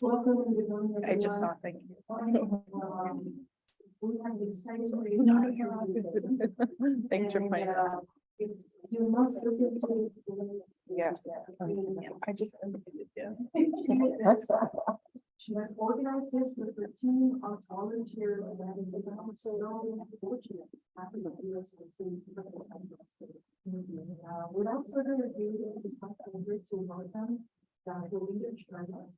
I just saw, thank you. No, no, you're all good. Thanks for pointing it out. You must listen to this. Yes. I just. Yeah. She has organized this with her team of volunteers and I'm so fortunate. Happy to do this with you. Without further ado, it is my pleasure to welcome Dr. Stjerna.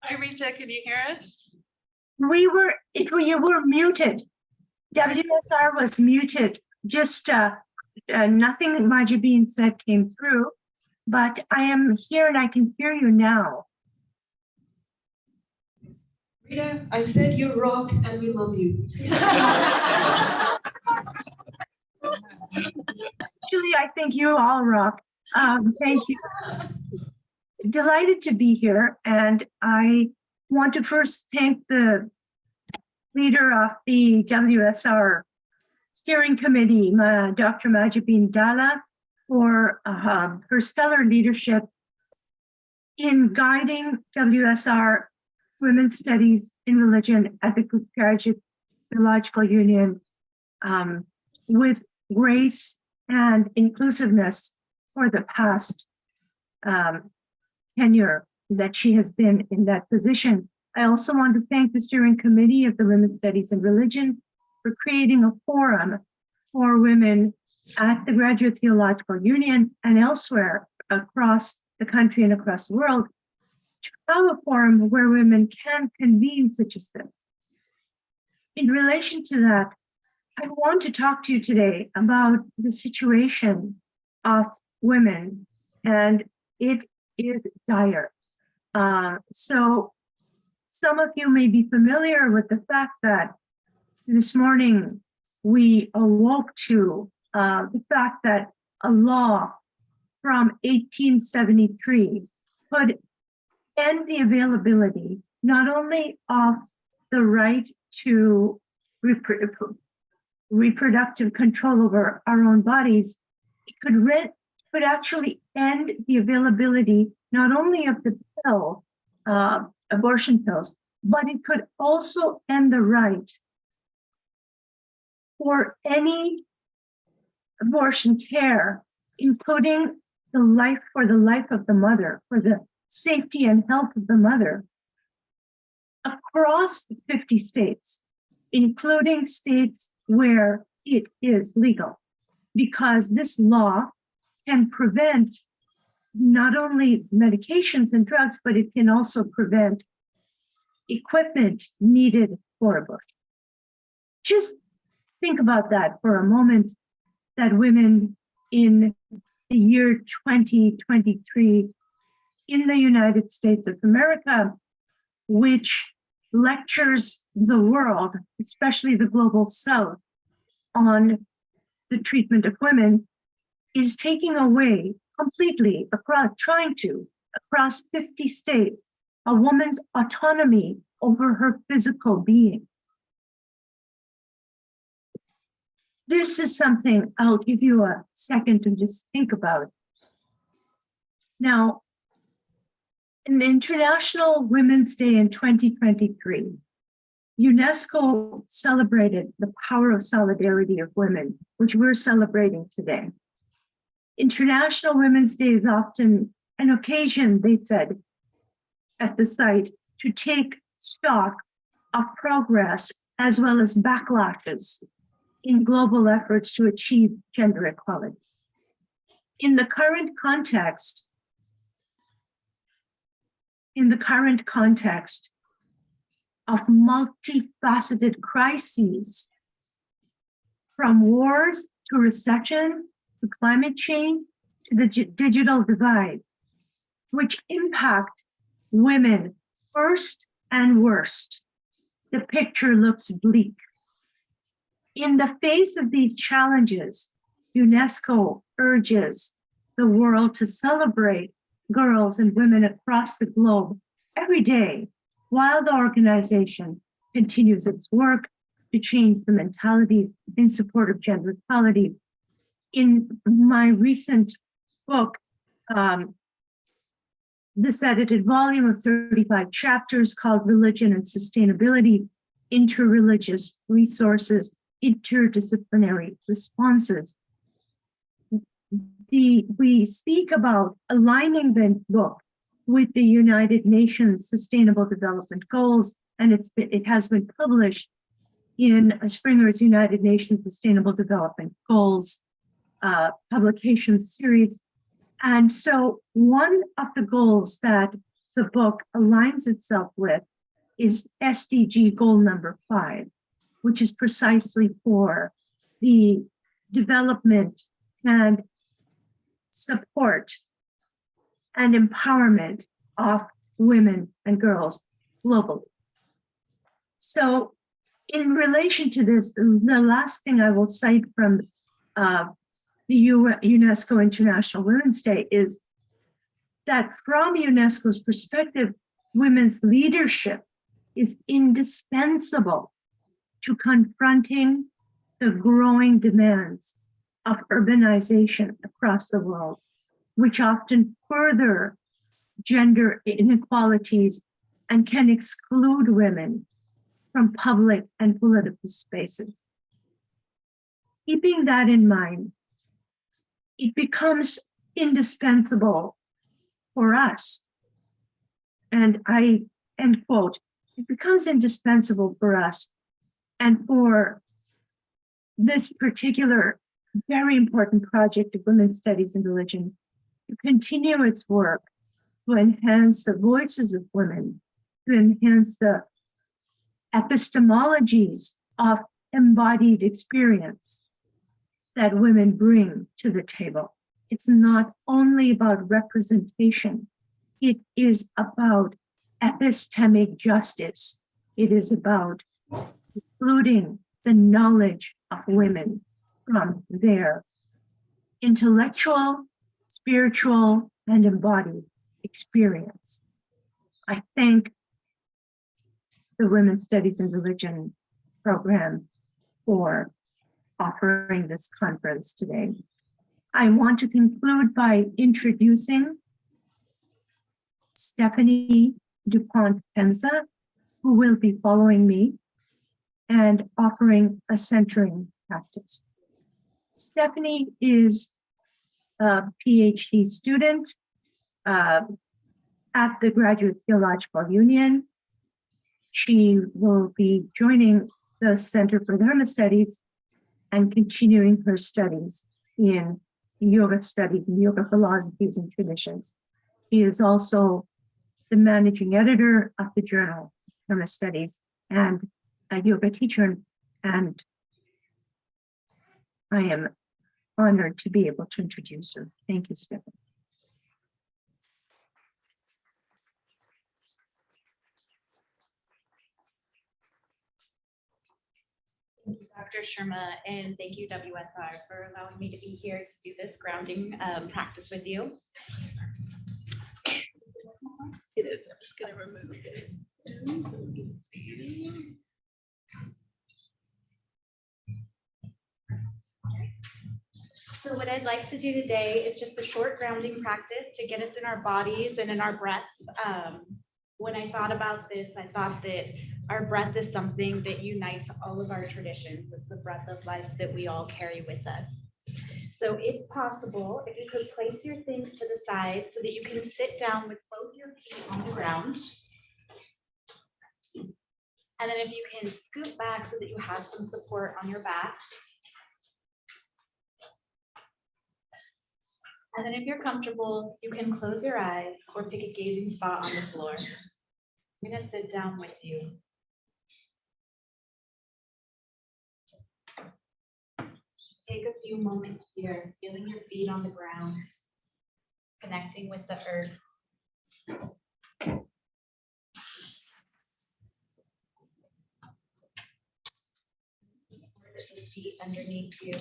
Hi, Rita, can you hear us? You were muted. WSR was muted. Just nothing Majibin said came through, but I am here and I can hear you now. Rita, I said you rock and we love you. Actually, I think you all rock. Thank you. Delighted to be here, and I want to first thank the leader of the WSR steering committee, Dr. Majibin Dalla, for her stellar leadership in guiding WSR Women's Studies in Religion at the Graduate Theological Union with grace and inclusiveness for the past tenure that she has been in that position. I also want to thank the steering committee of the Women's Studies in Religion for creating a forum for women at the Graduate Theological Union and elsewhere across the country and across the world to have a forum where women can convene such as this. In relation to that, I want to talk to you today about the situation of women, and it is dire. So some of you may be familiar with the fact that this morning we awoke to the fact that a law from 1873 could end the availability not only of the right to reproductive control over our own bodies, it could actually end the availability not only of the pill, abortion pills, but it could also end the right for any abortion care, including the life of the mother, for the safety and health of the mother, across 50 states, including states where it is legal, because this law can prevent not only medications and drugs, but it can also prevent equipment needed for abortion. Just think about that for a moment, that women in the year 2023 in the United States of America, which lectures the world, especially the global south, on the treatment of women, is taking away completely across 50 states, a woman's autonomy over her physical being. This is something I'll give you a second to just think about. Now, in the International Women's Day in 2023, UNESCO celebrated the power of solidarity of women, which we're celebrating today. International Women's Day is often an occasion, they said, at the site to take stock of progress as well as backlashes in global efforts to achieve gender equality. In the current context, of multifaceted crises, from wars to recession to climate change to the digital divide, which impact women first and worst. The picture looks bleak. In the face of these challenges, UNESCO urges the world to celebrate girls and women across the globe every day, while the organization continues its work to change the mentalities in support of gender equality. In my recent book, this edited volume of 35 chapters called Religion and Sustainability, Interreligious Resources, Interdisciplinary Responses, we speak about aligning the book with the United Nations Sustainable Development Goals, and it has been published in Springer's United Nations Sustainable Development Goals publication series. And so one of the goals that the book aligns itself with is SDG goal number 5, which is precisely for the development and support and empowerment of women and girls globally. So in relation to this, the last thing I will cite from the UNESCO International Women's Day is that from UNESCO's perspective, women's leadership is indispensable to confronting the growing demands of urbanization across the world, which often further gender inequalities and can exclude women from public and political spaces. Keeping that in mind, it becomes indispensable for us, and I, end quote, it becomes indispensable for us and for this particular very important project of women's studies and religion to continue its work to enhance the voices of women, to enhance the epistemologies of embodied experience that women bring to the table. It's not only about representation, it is about epistemic justice. It is about including the knowledge of women from their intellectual, spiritual, and embodied experience. I thank the Women's Studies and Religion program for offering this conference today. I want to conclude by introducing Stephanie DuPont-Penza, who will be following me and offering a centering practice. Stephanie is a PhD student at the Graduate Theological Union. She will be joining the Center for Dharma Studies and continuing her studies in yoga studies and yoga philosophies and traditions. She is also the managing editor of the journal Dharma Studies and a yoga teacher, and I am honored to be able to introduce her. Thank you, Stephanie. Thank you, Dr. Sharma, and thank you, WSR, for allowing me to be here to do this grounding practice with you. It is. I'm just going to remove it. So we can see. So what I'd like to do today is just a short grounding practice to get us in our bodies and in our breath. When I thought about this, I thought that our breath is something that unites all of our traditions. It's the breath of life that we all carry with us. So if possible, if you could place your things to the side so that you can sit down with both your feet on the ground. And then if you can scoot back so that you have some support on your back. And then if you're comfortable, you can close your eyes or pick a gazing spot on the floor. I'm going to sit down with you. Take a few moments here, feeling your feet on the ground, connecting with the earth. The seat underneath you.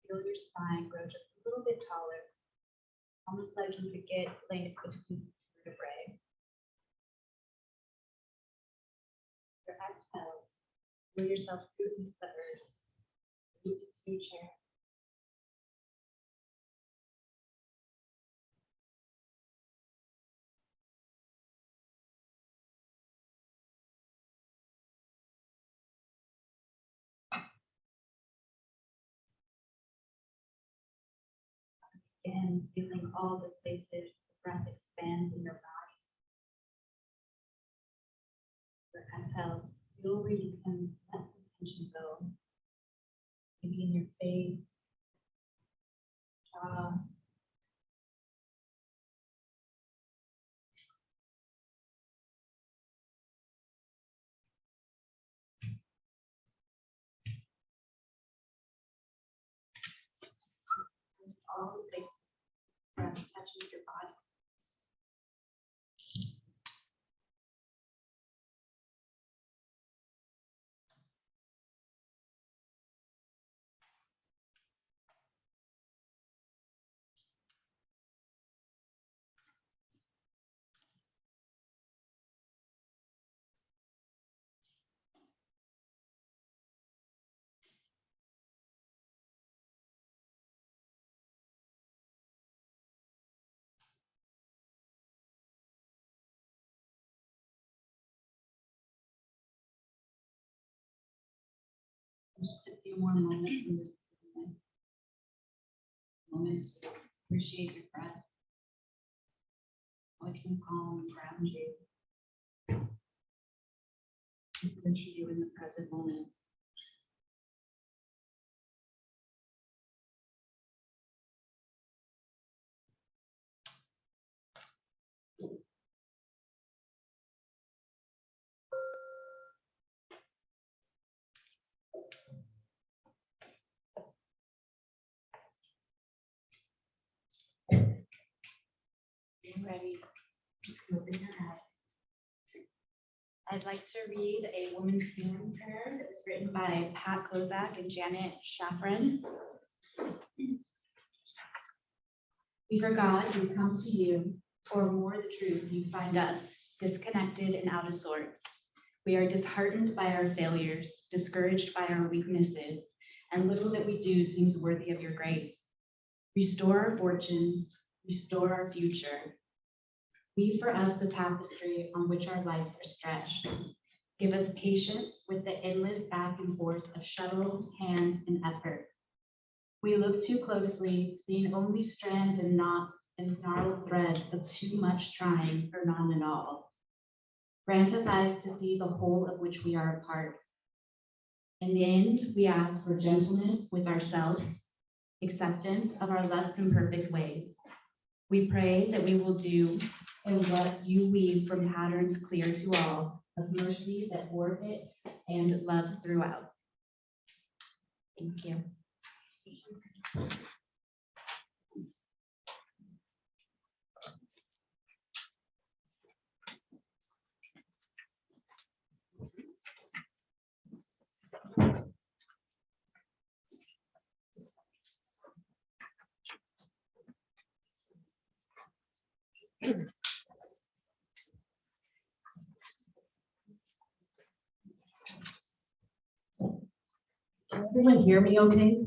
Feel your spine grow just a little bit taller, almost like you could get length between vertebrae. Your exhale, feel yourself root into the earth, root into your chair. Again, feeling all the places the breath expands in your body. Your exhales, feel where you can let some tension go. Maybe in your face, jaw. All the places the breath touches your body. Just a few more moments in this moments to appreciate your breath. How it can calm and ground you. Center you in the present moment. Being ready, open your eyes. I'd like to read a woman's healing prayer that was written by Pat Kozak and Janet Shafran. We for God, we come to you, for more the truth you find us, disconnected and out of sorts. We are disheartened by our failures, discouraged by our weaknesses, and little that we do seems worthy of your grace. Restore our fortunes, restore our future. Weave for us the tapestry on which our lives are stretched. Give us patience with the endless back and forth of shuttle, hand, and effort. We look too closely, seeing only strands and knots and snarled threads of too much trying or none at all. Grant us eyes to see the whole of which we are a part. In the end, we ask for gentleness with ourselves, acceptance of our less than perfect ways. We pray that we will do and what you weave from patterns clear to all, of mercy that orbit and love throughout. Thank you. Can everyone hear me okay?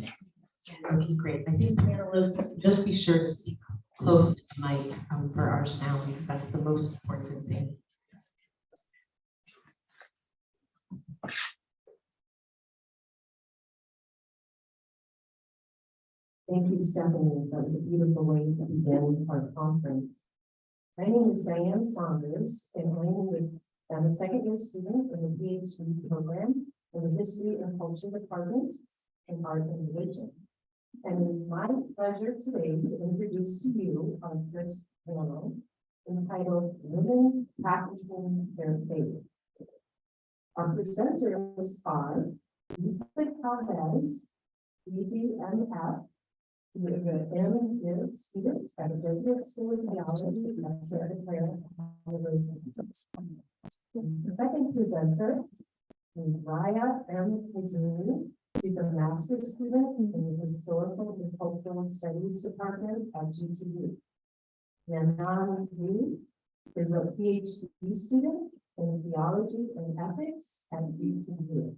Okay, great. I think panelists, just be sure to speak close to the mic for our sound, because that's the most important thing. Thank you, Stephanie. That was a beautiful way to begin our conference. My name is Diane Saunders, and I'm a second-year student in the PhD program in the History and Culture Department in Art and Religion. And it is my pleasure today to introduce to you our first panel entitled Women Practicing Their Faith. Our presenters are Lisa Calvez, BDMF, who is an MDiv student at the Graduate School of Theology at Santa Clara University. The second presenter is Raya Hazini. She's a master's student in the Historical and Cultural Studies Department at GTU. Yanan is a PhD student in Theology and Ethics at GTU.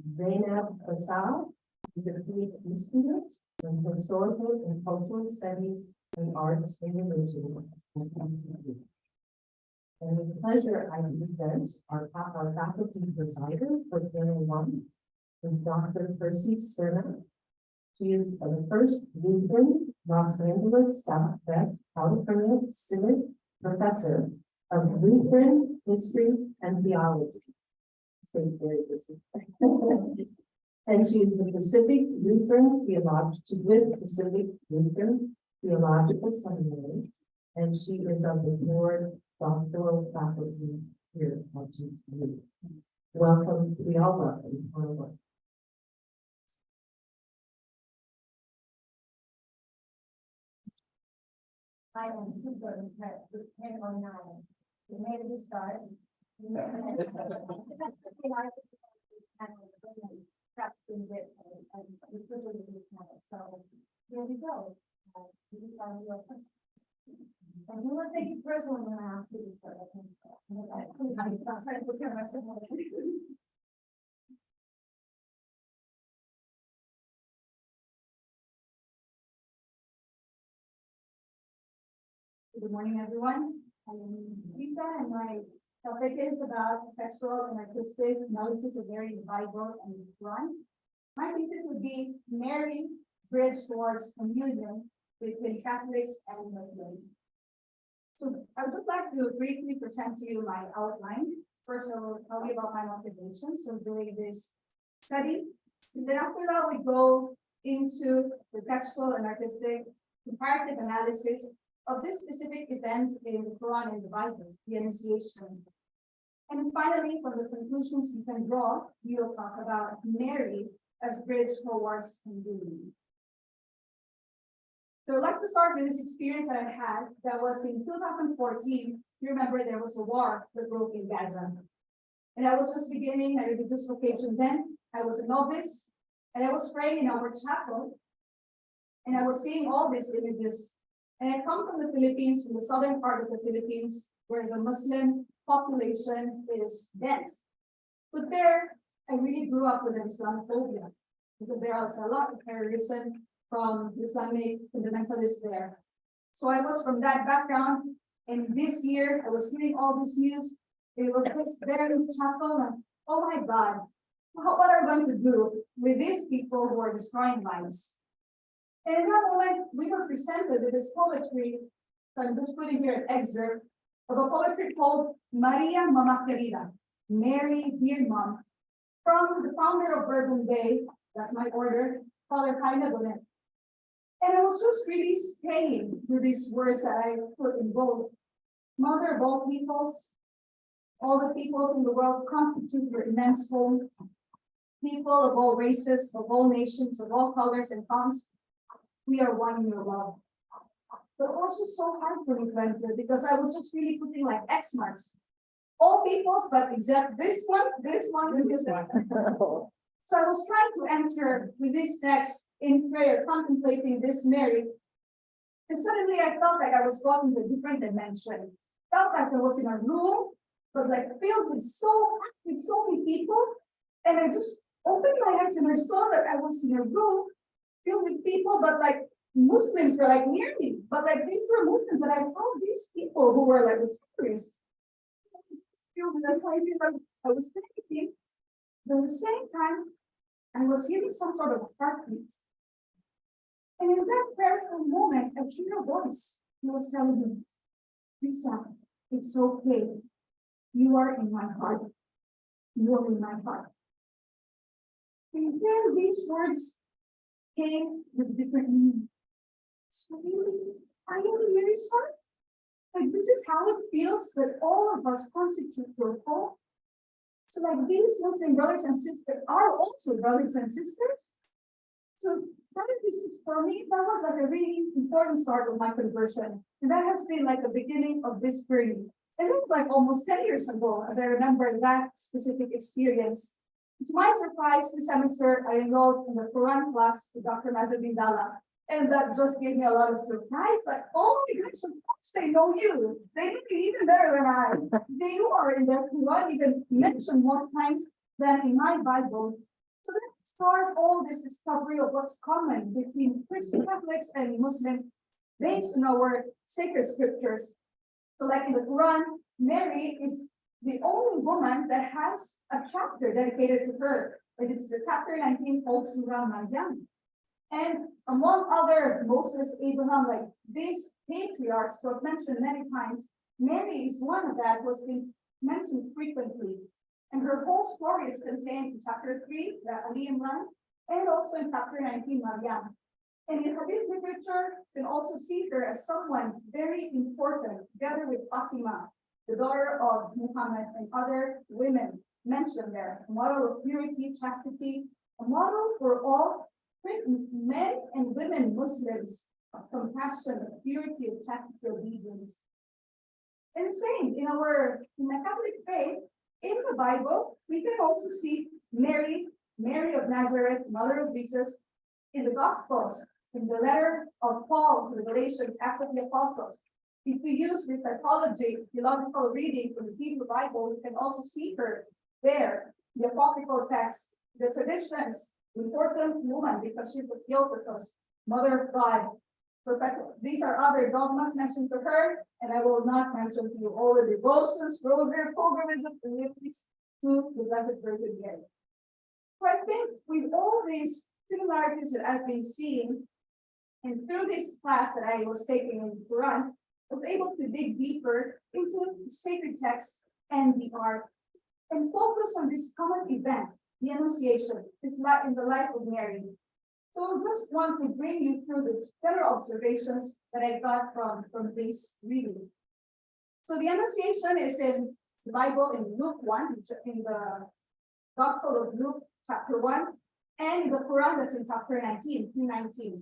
Zeinab Vessal is a PhD student in Historical and Cultural Studies and Art and Religion at GTU. And with pleasure, I present our faculty presider for panel 1 is Dr. Kirsi Stjerna. She is the first Lutheran Los Angeles Southwest California Synod Professor of Lutheran History and Theology. And she is the Pacific Lutheran Theological. She's with Pacific Lutheran Theological Seminary, and she is of the board doctoral faculty here at GTU. Welcome, we all welcome. I am super impressed with 10 or 9. We made it a start. That's the thing I think about this panel, the women practicing with and especially with this panel. So here we go. This is our real person. And you will take it personally when I ask you to start. I think. I'll try to prepare myself. Good morning, everyone. I'm Lisa, and my topic is about textual and artistic analysis of Mary in the Bible and the Quran. My thesis would be Mary bridge towards communion between Catholics and Muslims. So I would just like to briefly present to you my outline. First, I will tell you about my motivations for doing this study. And then after that, we go into the textual and artistic comparative analysis of this specific event in the Quran and the Bible, the Annunciation. And finally, from the conclusions you can draw, we will talk about Mary as bridge towards communion. So I'd like to start with this experience that I had that was in 2014. You remember there was a war that broke in Gaza. And I was just beginning my religious vocation then. I was a novice, and I was praying in our chapel, and I was seeing all these images. And I come from the Philippines, from the southern part of the Philippines, where the Muslim population is dense. But there, I really grew up with Islamophobia, because there was a lot of terrorism from Islamic fundamentalists there. So I was from that background, and this year I was hearing all this news. It was just there in the chapel, and oh my God, what are we going to do with these people who are destroying lives? And in that moment, we were presented with this poetry. So I'm just putting here an excerpt of a poetry called Maria Mama Querida, Mary, Dear Mom, from the founder of Bourbon Bay, that's my order, Father Jaime Bonet. And I was just really staying with these words that I put in bold. Mother of all peoples, all the peoples in the world constitute your immense home. People of all races, of all nations, of all colors and tongues, we are one in your love. But it was just so hard for me to enter because I was just really putting like X marks. All peoples, but except this one, and this one. So I was trying to enter with this text in prayer, contemplating this Mary. And suddenly I felt like I was walking in a different dimension. Felt like I was in a room, but like filled with so many people. And I just opened my eyes and I saw that I was in a room filled with people, but like Muslims were like near me. But like these were Muslims, but I saw these people who were like the terrorists. I was thinking, but at the same time, I was hearing some sort of heartbeat. And in that prayerful moment, I hear a voice. He was telling me, Lisa, it's okay. You are in my heart. You are in my heart. And then these words came with different meanings. So really, I am very sorry. Like this is how it feels that all of us constitute your whole. So like these Muslim brothers and sisters are also brothers and sisters. So this is for me, that was like a really important start of my conversion. And that has been like the beginning of this journey. And it was like almost 10 years ago, as I remember that specific experience. To my surprise, this semester I enrolled in the Quran class with Dr. Hazini. And that just gave me a lot of surprise, like, oh my gosh, of course they know you. They know you even better than I. They are in the Quran even mentioned more times than in my Bible. So let's start all this discovery of what's common between Christian Catholics and Muslims based on our sacred scriptures. So like in the Quran, Mary is the only woman that has a chapter dedicated to her. Like it's the chapter 19 called Surah Maryam. And among other Moses, Abraham, like these patriarchs who have mentioned many times, Mary is one of that who has been mentioned frequently. And her whole story is contained in chapter 3, the Ali Imran, and also in chapter 19, Maryam. And in Hadith literature, you can also see her as someone very important, together with Fatima, the daughter of Muhammad, and other women mentioned there. A model of purity, chastity, a model for all men and women Muslims of compassion, of purity, of chastity, obedience. And same in the Catholic faith, in the Bible, we can also see Mary of Nazareth, mother of Jesus, in the Gospels, in the letter of Paul to the Galatians after the Apostles. If we use this typology, theological reading from the Hebrew Bible, we can also see her there, the apocryphal text, the traditions, important woman because she's the Theotokos, mother of God, perpetual. These are other dogmas mentioned to her, and I will not mention to you all the devotions, rosary, pilgrimages, deliveries to the Blessed Virgin Mary. So I think with all these similarities that I've been seeing, and through this class that I was taking in the Quran, I was able to dig deeper into the sacred text and the art, and focus on this common event, the Annunciation, in the life of Mary. So I just want to bring you through the general observations that I got from this reading. So the Annunciation is in the Bible in Luke 1, in the Gospel of Luke, chapter 1, and in the Quran that's in chapter 19, 2:19.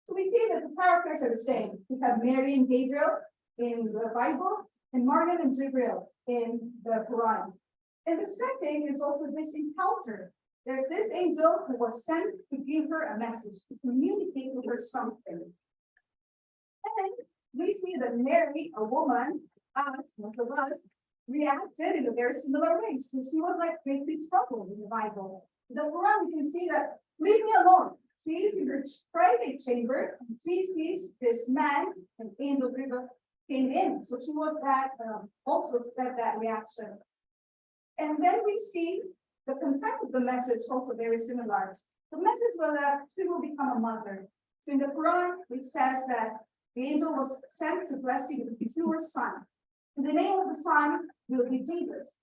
So we see that the characters are the same. We have Mary and Gabriel in the Bible, and Maryam and Gabriel in the Quran. And the setting is also this encounter. There's this angel who was sent to give her a message, to communicate to her something. And we see that Mary, a woman, as most of us, reacted in a very similar way. So she was like greatly troubled in the Bible. In the Quran, we can see that, leave me alone. She is in her private chamber. She sees this man, an angel came in. So she was that, also said that reaction. And then we see the content of the message also very similar. The message was that she will become a mother. So in the Quran, it says that the angel was sent to bless you with a pure son. And the name of the son will be Jesus.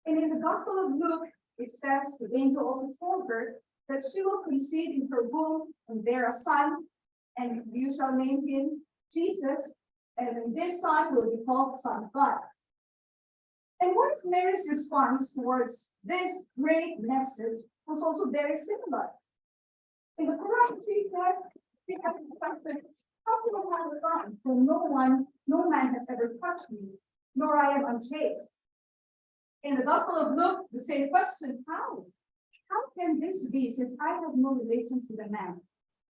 And in the Gospel of Luke, it says the angel also told her that she will conceive in her womb and bear a son, and you shall name him Jesus, and this son will be called the Son of God. And what is Mary's response towards this great message was also very similar. In the Quran, she says, she has instructed, how can I have a son? For no man has ever touched me, nor I am unchaste. In the Gospel of Luke, the same question, how? How can this be, since I have no relations with a man?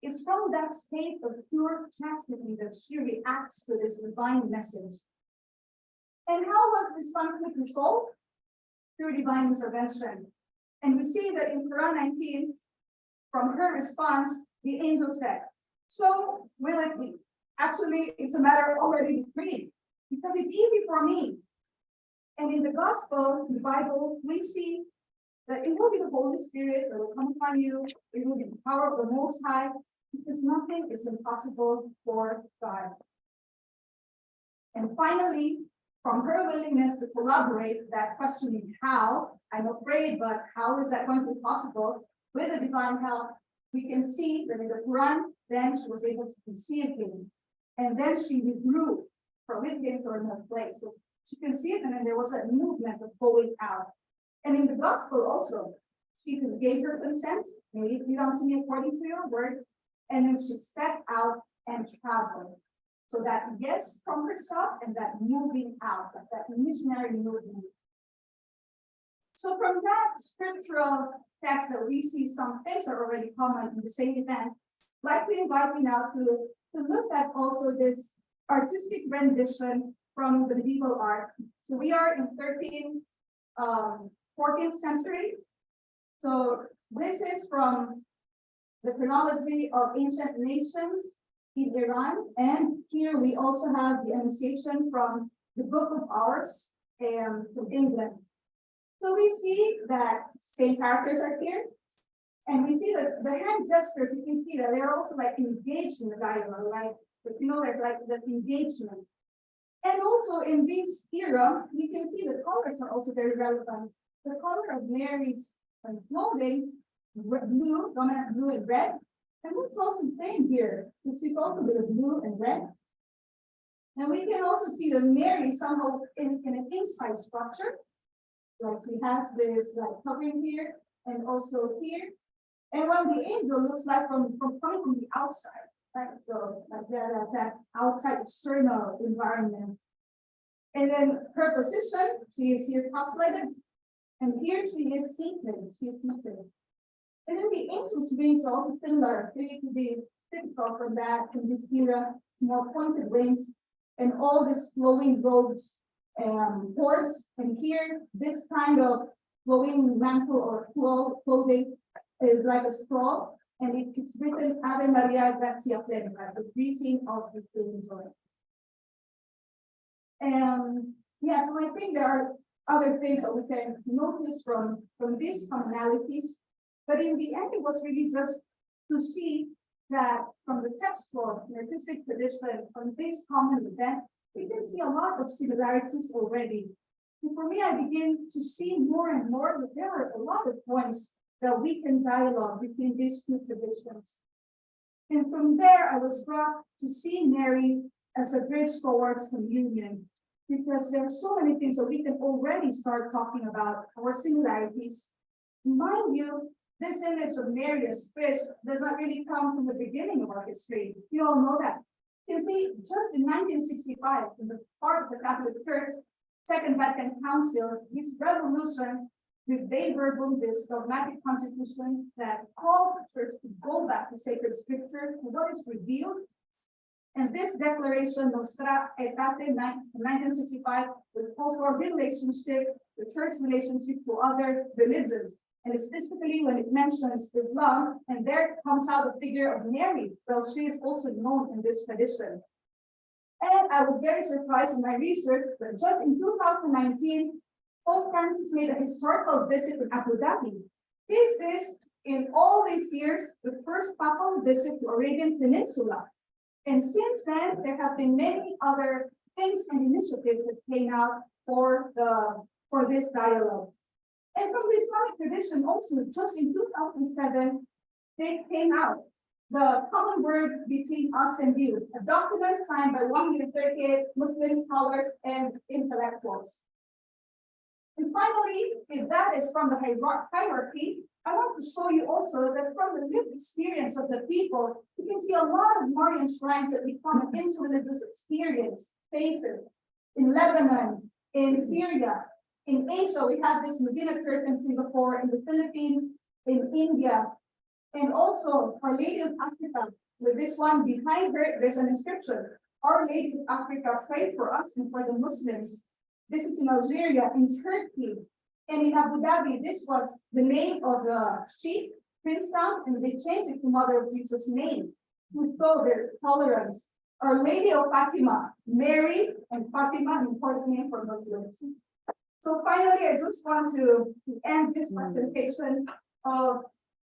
It's from that state of pure chastity that she reacts to this divine message. And how was this conflict resolved? Through divine intervention. And we see that in Quran 19, from her response, the angel said, so will it be? Actually, it's a matter already decreed, because it's easy for me. And in the Gospel, the Bible, we see that it will be the Holy Spirit that will come upon you. It will be the power of the Most High, because nothing is impossible for God. And finally, from her willingness to collaborate, that questioning how, I'm afraid, but how is that going to be possible with the divine help? we can see that in the Quran, then she was able to conceive him. And then she withdrew from it to another place. So she conceived him and there was a movement of going out. And in the gospel also, she gave her consent, may it be unto me according to your word. And then she stepped out and traveled. So that yes from herself and that moving out, that missionary movement. So from that scriptural text that we see some things are already common in the same event, I'd like to invite you now to look at also this artistic rendition from the medieval art. So we are in 14th century. So this is from the chronology of ancient nations in Iran. And here we also have the annotation from the Book of Hours from England. So we see that same characters are here. And we see that the hand gestures, you can see that they're also like engaged in the dialogue, right? But you know, like the engagement. And also in this era, you can see the colors are also very relevant. The color of Mary's clothing, blue, dominant blue and red. And what's also same here, we see also with blue and red. And we can also see that Mary somehow in an inside structure. Like he has this like covering here and also here. And when the angel looks like from coming from the outside, right? So like that outside external environment. And then her position, she is here cross-legged, and here she is seated. She is seated. And then the angel's wings are also similar. They need to be typical from that, from this era, more pointed wings, and all these flowing robes and cords. And here, this kind of flowing mantle or clothing is like a straw, and it's written Ave Maria Gratia Plena, the greeting of the angel. Yeah, so I think there are other things that we can notice from these commonalities, but in the end, it was really just to see that from the textual and artistic tradition, from this common event, we can see a lot of similarities already. And for me, I begin to see more and more that there are a lot of points that we can dialogue between these two traditions. And from there, I was brought to see Mary as a bridge towards communion, because there are so many things that we can already start talking about, our similarities. Mind you, this image of Mary as bridge does not really come from the beginning of our history. You all know that. You see, just in 1965, in the part of the Catholic Church, Second Vatican Council, this revolution with Dei Verbum, this dogmatic constitution that calls the church to go back to sacred scripture, to what is revealed. And this declaration, Nostra Aetate, 1965, with also a relationship, the church relationship to other religions. And specifically when it mentions Islam, and there comes out the figure of Mary, well, she is also known in this tradition. And I was very surprised in my research that just in 2019, Pope Francis made a historical visit to Abu Dhabi. This is, in all these years, the first papal visit to Arabian Peninsula. And since then, there have been many other things and initiatives that came out for this dialogue. And from the Islamic tradition also, just in 2007, they came out, the common word between us and you, a document signed by 138 Muslim scholars and intellectuals. And finally, if that is from the hierarchy, I want to show you also that from the lived experience of the people, you can see a lot of Marian shrines that become an interreligious experience, spaces in Lebanon, in Syria, in Asia. We have this Medina Church in Singapore, in the Philippines, in India, and also Our Lady of Africa. With this one behind her, there's an inscription: Our Lady of Africa, pray for us and for the Muslims. This is in Algeria, in Turkey, and in Abu Dhabi. This was the name of the sheikh, Princeton, and they changed it to Mother of Jesus' name to show their tolerance. Our Lady of Fatima, Mary and Fatima, an important name for Muslims. So finally, I just want to end this presentation of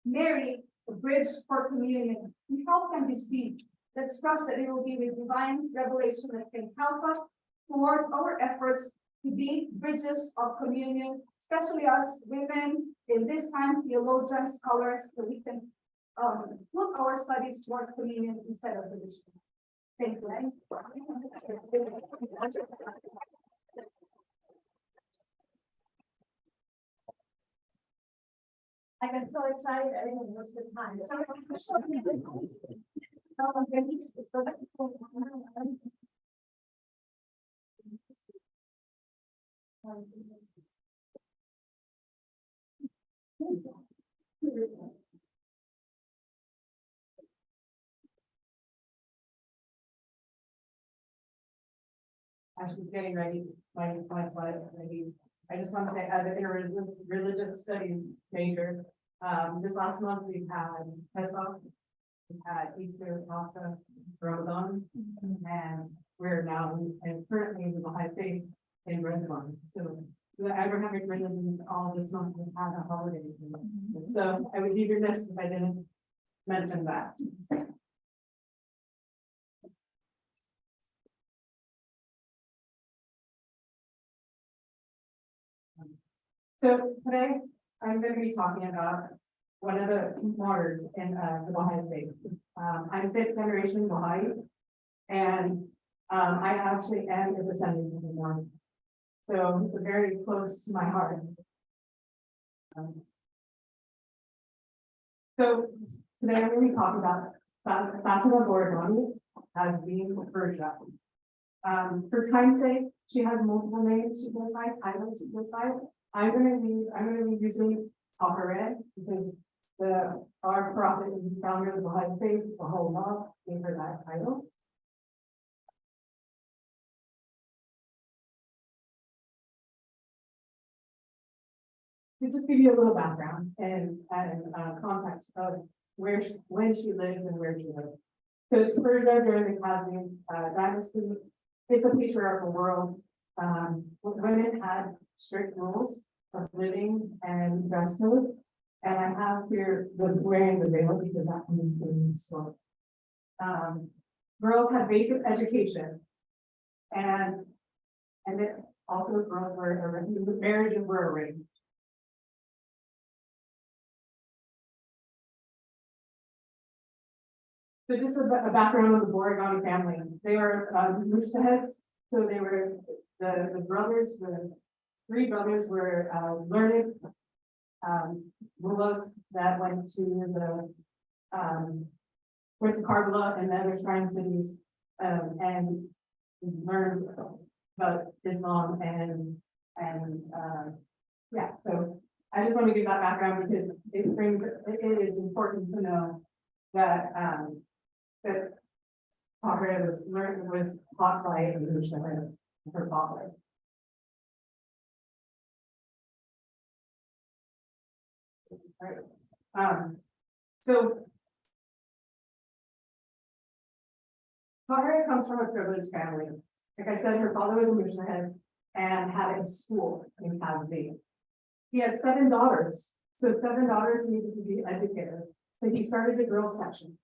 Mary, the bridge for communion. And how can this be? Let's trust that it will be with divine revelation that can help us towards our efforts to be bridges of communion, especially us women in this time, theologians, scholars, that we can put our studies towards communion instead of tradition. Thank you. I've been so excited, I didn't miss the time. As she's getting ready, my slide, maybe, I just want to say, as a religious studies major, this last month we've had Vessal, we've had Easter, Pasta, Ramadan, and we're now, and currently in the high faith in Ramadan. So the Abrahamic religion, all this month we've had a holiday. So I would be remiss if I didn't mention that. So today, I'm going to be talking about one of the martyrs in the Baha'i faith. I'm fifth generation Baha'i, and I actually am a descendant of the Mormon. So it's very close to my heart. So today I'm going to be talking about Fatima Borodani as being Persia. For time's sake, she has multiple names she goes by, titles she goes by. I'm gonna be using Taharet because our prophet and the founder of the Baha'i faith, the whole law, gave her that title. To just give you a little background and context of when she lived and where she lived. So it's Persia during the Hazini dynasty. It's a patriarchal world. Women had strict rules of living and dress code. And I have here the wearing the veil because that one is in the story. Girls had basic education. And then also girls were marriages were arranged. So just a background of the Borodani family. They were Mujtahids, so they were the brothers, the three brothers were learned mullahs that went to Karbala and other shrine cities and learned about Islam and yeah. So I just want to give that background because it is important to know that that Taharet was taught by her father. Right. So Taharet comes from a privileged family. Like I said, her father was a Mujtahid and had a school in Hazini. He had 7 daughters, so 7 daughters needed to be educated. So he started the girls section.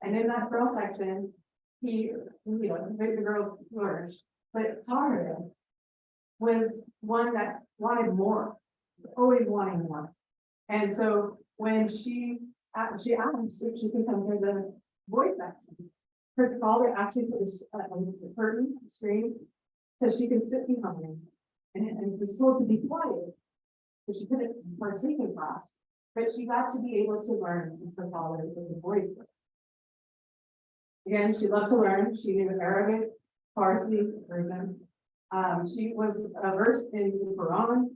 And in that girl section, the girls flourished. But Taharet was one that wanted more, always wanting more. And so when she asked if she could come to the boys section, her father actually put a curtain screen so she could sit behind him and was told to be quiet, so she couldn't partake in class. But she got to be able to learn with her father with the boys. Again, she loved to learn. She knew Arabic, Farsi, Persian. She was versed in the Quran,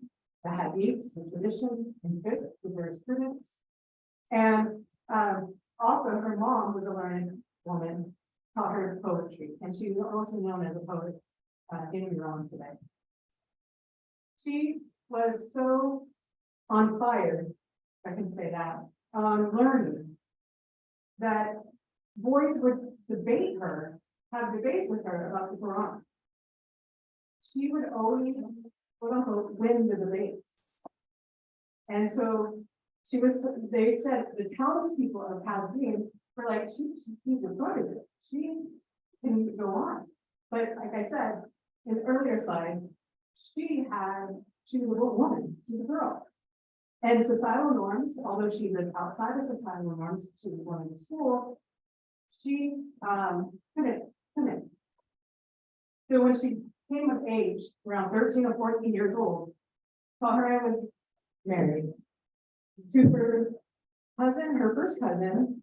the Hadiths, the tradition, and fiqh with her students. And also her mom was a learned woman, taught her poetry, and she was also known as a poet in Iran today. She was so on fire, if I can say that, on learning, that boys would have debates with her about the Quran. She would always, quote unquote, win the debates. And so they said the townspeople of Calvez were like, she's a good, she can go on. But like I said, in the earlier slide, she was a little woman, she's a girl. And societal norms, although she lived outside of societal norms, she was going to school, she couldn't. So when she came of age, around 13 or 14 years old, Tahira was married to her cousin, her first cousin,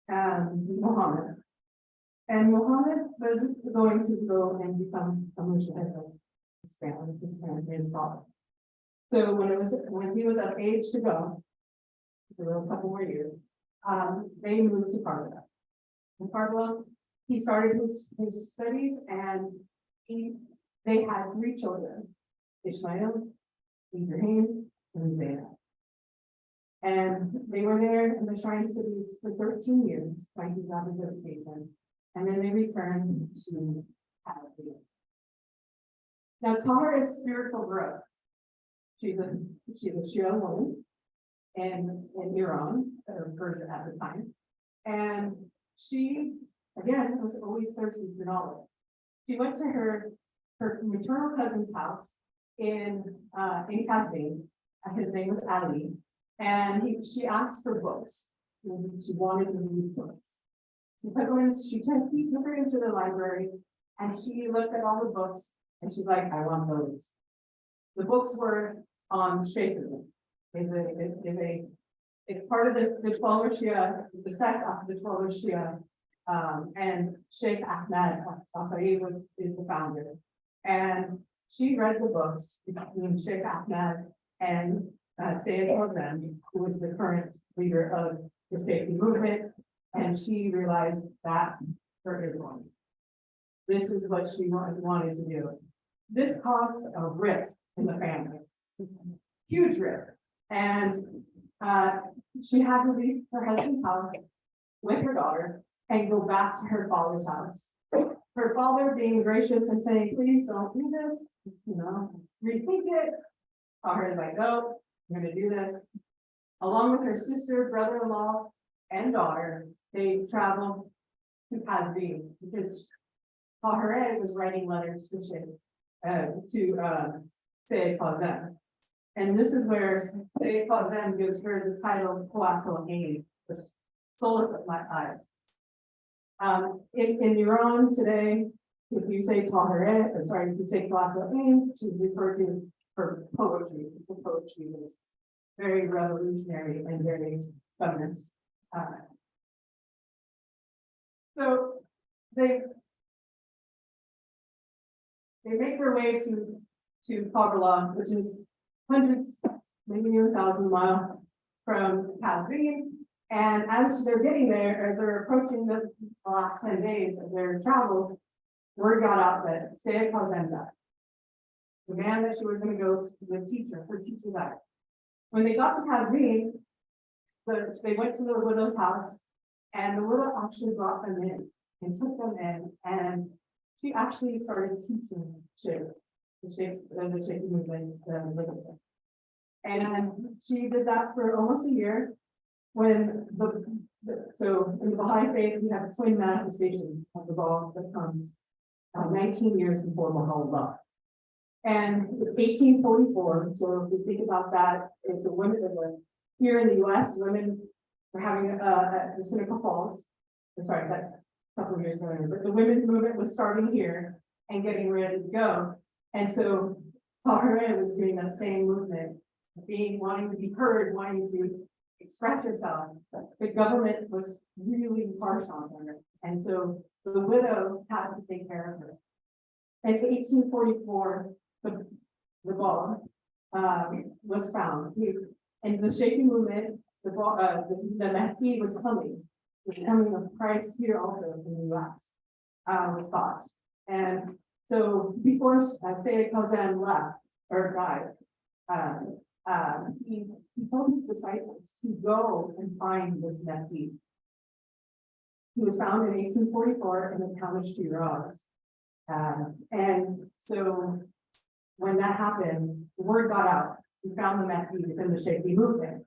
Mohammed. And Mohammed was going to go and become a Muslim, his family, his father. So when he was of age to go, a couple more years, they moved to Karbala. In Karbala, he started his studies, and they had 3 children, Ishmael, Ibrahim, and Zeinab. And they were there in the Shrine Cities for 13 years, trying to gather his education, and then they returned to Calvez. Now, Tahira's spiritual growth. She's a Shia woman in Iran, or Persia at the time. And she, again, was always thirsty for knowledge. She went to her maternal cousin's house in Hazini. His name was Ali. And she asked for books. She wanted to read books. She took her into the library, and she looked at all the books, and she's like, I want those. The books were on Shaikhism. It's part of the 12 Shia, the sect of the 12 Shia, and Sheikh Ahmed Asari is the founder. And she read the books between Sheikh Ahmed and Sayyid Qutb, who was the current leader of the Shaikhi movement, and she realized that for Islam. This is what she wanted to do. This caused a rift in the family, huge rift. And she had to leave her husband's house with her daughter and go back to her father's house. Her father being gracious and saying, please don't do this, rethink it. Tahira is like, no, I'm gonna do this. Along with her sister, brother-in-law, and daughter, they traveled to Hazini because Tahira was writing letters to Sayyid Calvez. And this is where Sayyid Calvez gives her the title Koakohani, the solace of my eyes. In Iran today, if you say Tahira, if you say Koakohani, she's referred to her poetry. The poetry is very revolutionary and very feminist. So they make their way to Karbala, which is hundreds, maybe even 1,000 miles from Calvez. And as they're getting there, as they're approaching the last 10 days of their travels, word got out that Sayyid Calvez died. The man that she was going to go to, her teacher died. When they got to Hazini, they went to the widow's house, and the widow actually brought them in and took them in, and she actually started teaching the Shaikh movement, and she did that for almost a year. When so in the Baha'i faith, we have a twin manifestation of the law that comes 19 years before Baha'u'llah. And it's 1844. So if you think about that, it's a women that were here in the US, women were having the Seneca Falls. I'm sorry, that's a couple of years earlier, but the women's movement was starting here and getting ready to go. And so Tahira was doing that same movement, wanting to be heard, wanting to express herself. The government was really harsh on her. And so the widow had to take care of her. In 1844, the ball was found. And the Shaikhi movement, the Mahdi was coming. The coming of Christ here also in the US was thought. And so before Sayyid Calvez left or died, he told his disciples to go and find this Mahdi. He was found in 1844 in the town of Shiraz. And so when that happened, the word got out. We found the Mahdi within the Shaikhi movement.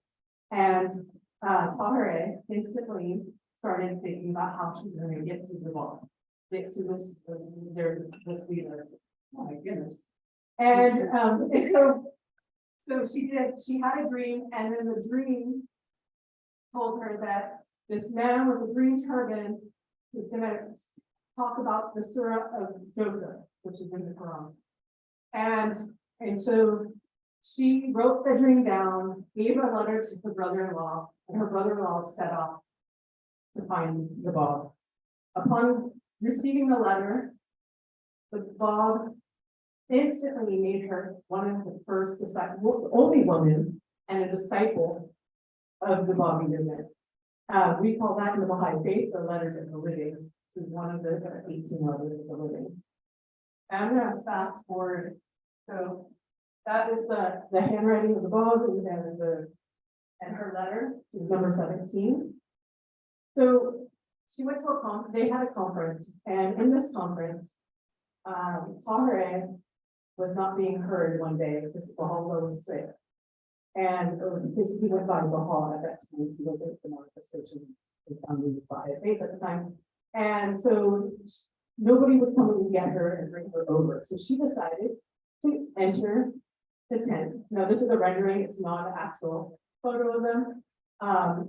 And Tahira instantly started thinking about how she's going to get to the ball, get to this leader. Oh my goodness. And So she had a dream, and then the dream told her that this man with a green turban is gonna talk about the Surah of Joseph, which is in the Quran. And so she wrote the dream down, gave a letter to her brother-in-law, and her brother-in-law set off to find the Bob. Upon receiving the letter, the Bob instantly made her one of the first disciples, the only woman and a disciple of the Bobby movement. We call that in the Baha'i faith the letters of the living, which is one of the 18 letters of the living. I'm gonna fast forward. So that is the handwriting of the Bob and her letter to number 17. So she went to they had a conference, and in this conference, Tahireh was not being heard one day because Baha'u'llah was sick. And because he went by Baha at that time, he wasn't the manifestation of the Baha'i faith at the time. And so nobody would come and get her and bring her over. So she decided to enter the tent. Now, this is a rendering, it's not an actual photo of them.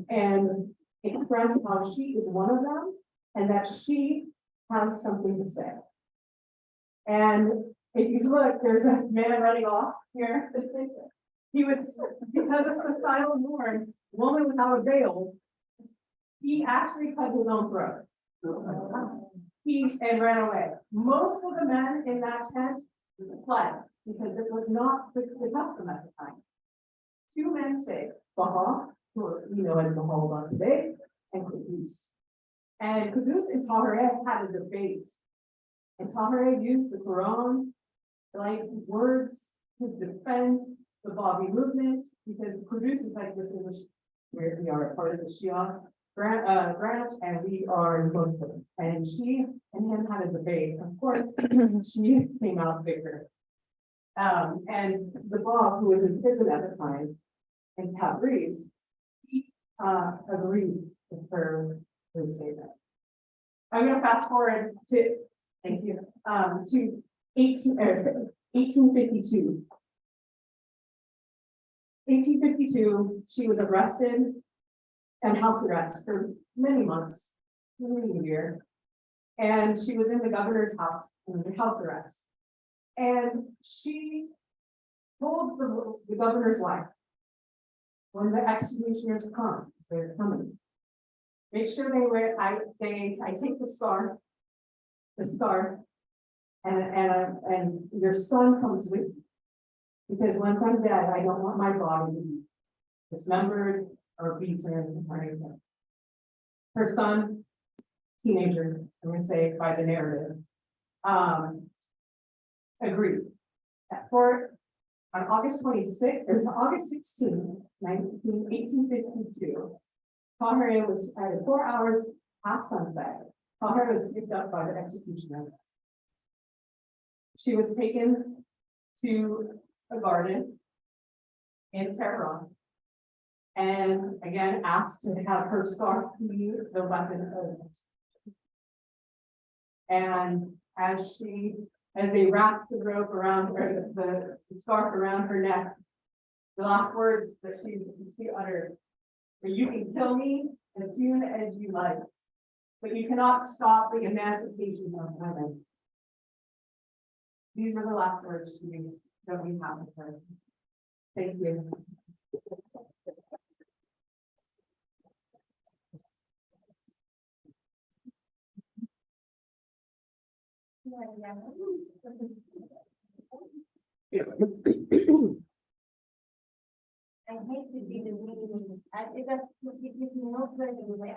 And express how she is one of them and that she has something to say. And if you look, there's a man running off here. He was, because of societal norms, woman without a veil, he actually cut his own throat. And ran away. Most of the men in that tent fled because it was not the custom at the time. Two men stayed, Baha, who we know as Baha'u'llah today, and Qudus. And Qudus and Tahireh had a debate. And Tahireh used the Quran, like words, to defend the Bobby movement, because Qudus is like this English, where we are a part of the Shia branch, and we are Muslim. And she and him had a debate. Of course, she came out victor. And the Bob, who was in prison at the time, in Tabriz, he agreed with her statement. I'm going to fast forward to, thank you, to 1852. 1852, she was arrested and house arrest for many months, many a year. And she was in the governor's house, in the house arrest. And she told the governor's wife, when the executioners come, they're coming, make sure they wear, I take the scarf, and your son comes with you. Because once I'm dead, I don't want my body to be dismembered or beaten or anything. Her son, teenager, I'm gonna say by the narrative, agreed. On August 26th, or August 16th, 1852, Tahireh was at 4 hours past sunset. Tahireh was picked up by the executioner. She was taken to a garden in Tehran, and again asked to have her scarf be the weapon of it. And as they wrapped the rope around her, the scarf around her neck, the last words that she uttered were, "You can kill me as soon as you like, but you cannot stop the emancipation of women." These were the last words that we have with her. Thank you. I hate to be the weenie. It gives me no pleasure when I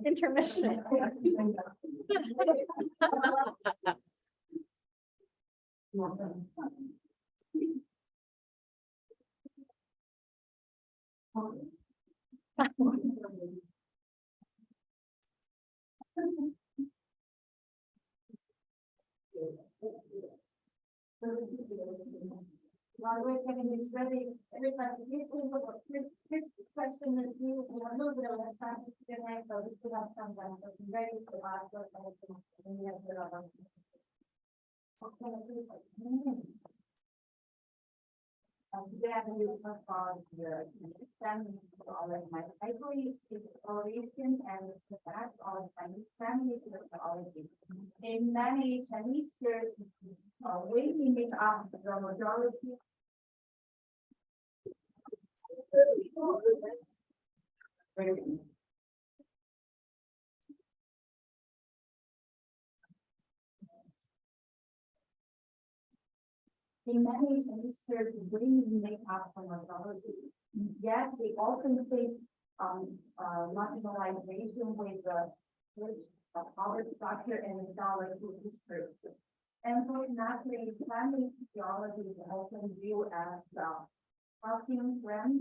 Intermission. While we're getting this ready, everybody, this question is you, we have a little bit of time to get in, so we should have some time, but we're ready to ask what kind of thing we have to have. Today we will talk about the family I believe is origin and the facts of Chinese family theology. In many Chinese churches, women make up the majority. In many Chinese churches, women make up the majority. Yet they often face marginalization with the power structure and scholarly history. Unfortunately, family theology is often viewed as passing trend.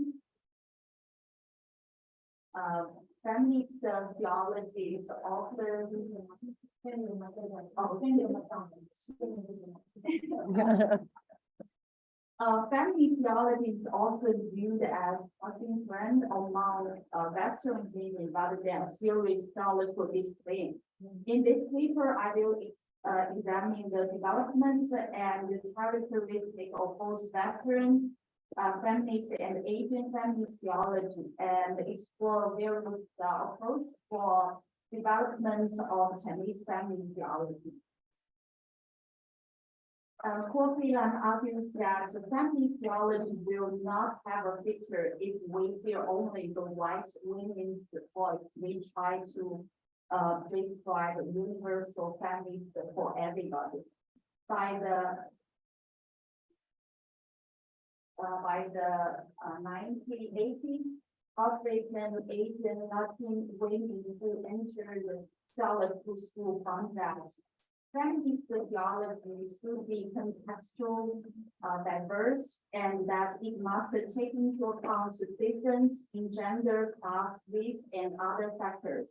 Feminist theology is often family theology is often viewed as passing trend among Western women rather than a serious theological discipline. In this paper, I will examine the development and the characteristic of both Western feminist and Asian feminist theology and explore various approach for development of Chinese feminist theology. Copeland argues that the feminist theology will not have a picture if we hear only the white women's voice. We try to prescribe universal feminist for everybody. By the 1980s, African, Asian, Latin women who entered the solid school found that feminist theology should be contextual, diverse, and that it must take into account the difference in gender, class, race, and other factors.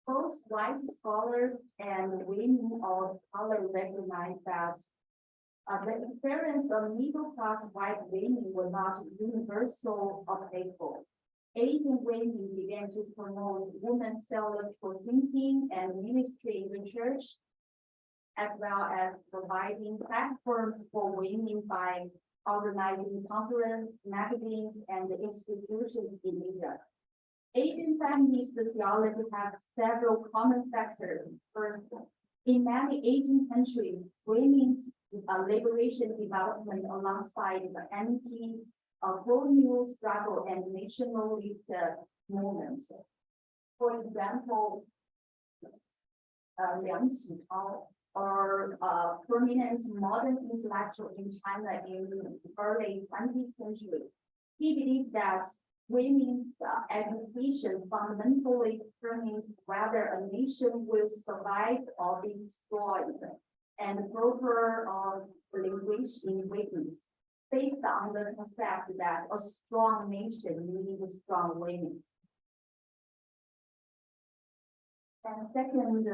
Both white scholars and women of color recognize that the experience of middle-class white women were not universal or equal. Asian women began to promote women's theological thinking and ministry in the church, as well as providing platforms for women by organizing conferences, magazines, and institutions in Asia. Asian feminist theology has several common factors. First, in many Asian countries, women's liberation development alongside the anti-colonial struggle and nationalist movements. For example, Liang Xitao, or prominent modern intellectual in China in the early 20th century. He believed that women's education fundamentally determines whether a nation will survive or be destroyed, and proper language in witness, based on the concept that a strong nation needs strong women. And second,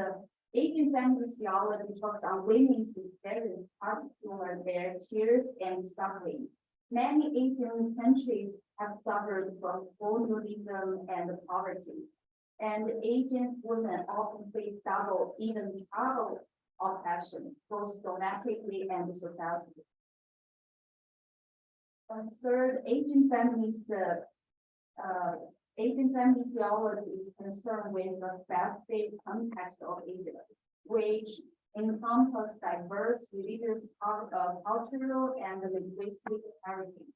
Asian feminist theology talks on women's experience, particularly their tears and suffering. Many Asian countries have suffered from colonialism and poverty, and Asian women often face double, even triple oppression, both domestically and society. And third, Asian feminist theology is concerned with the specific context of Asia, which encompasses diverse religious, cultural, and linguistic heritage.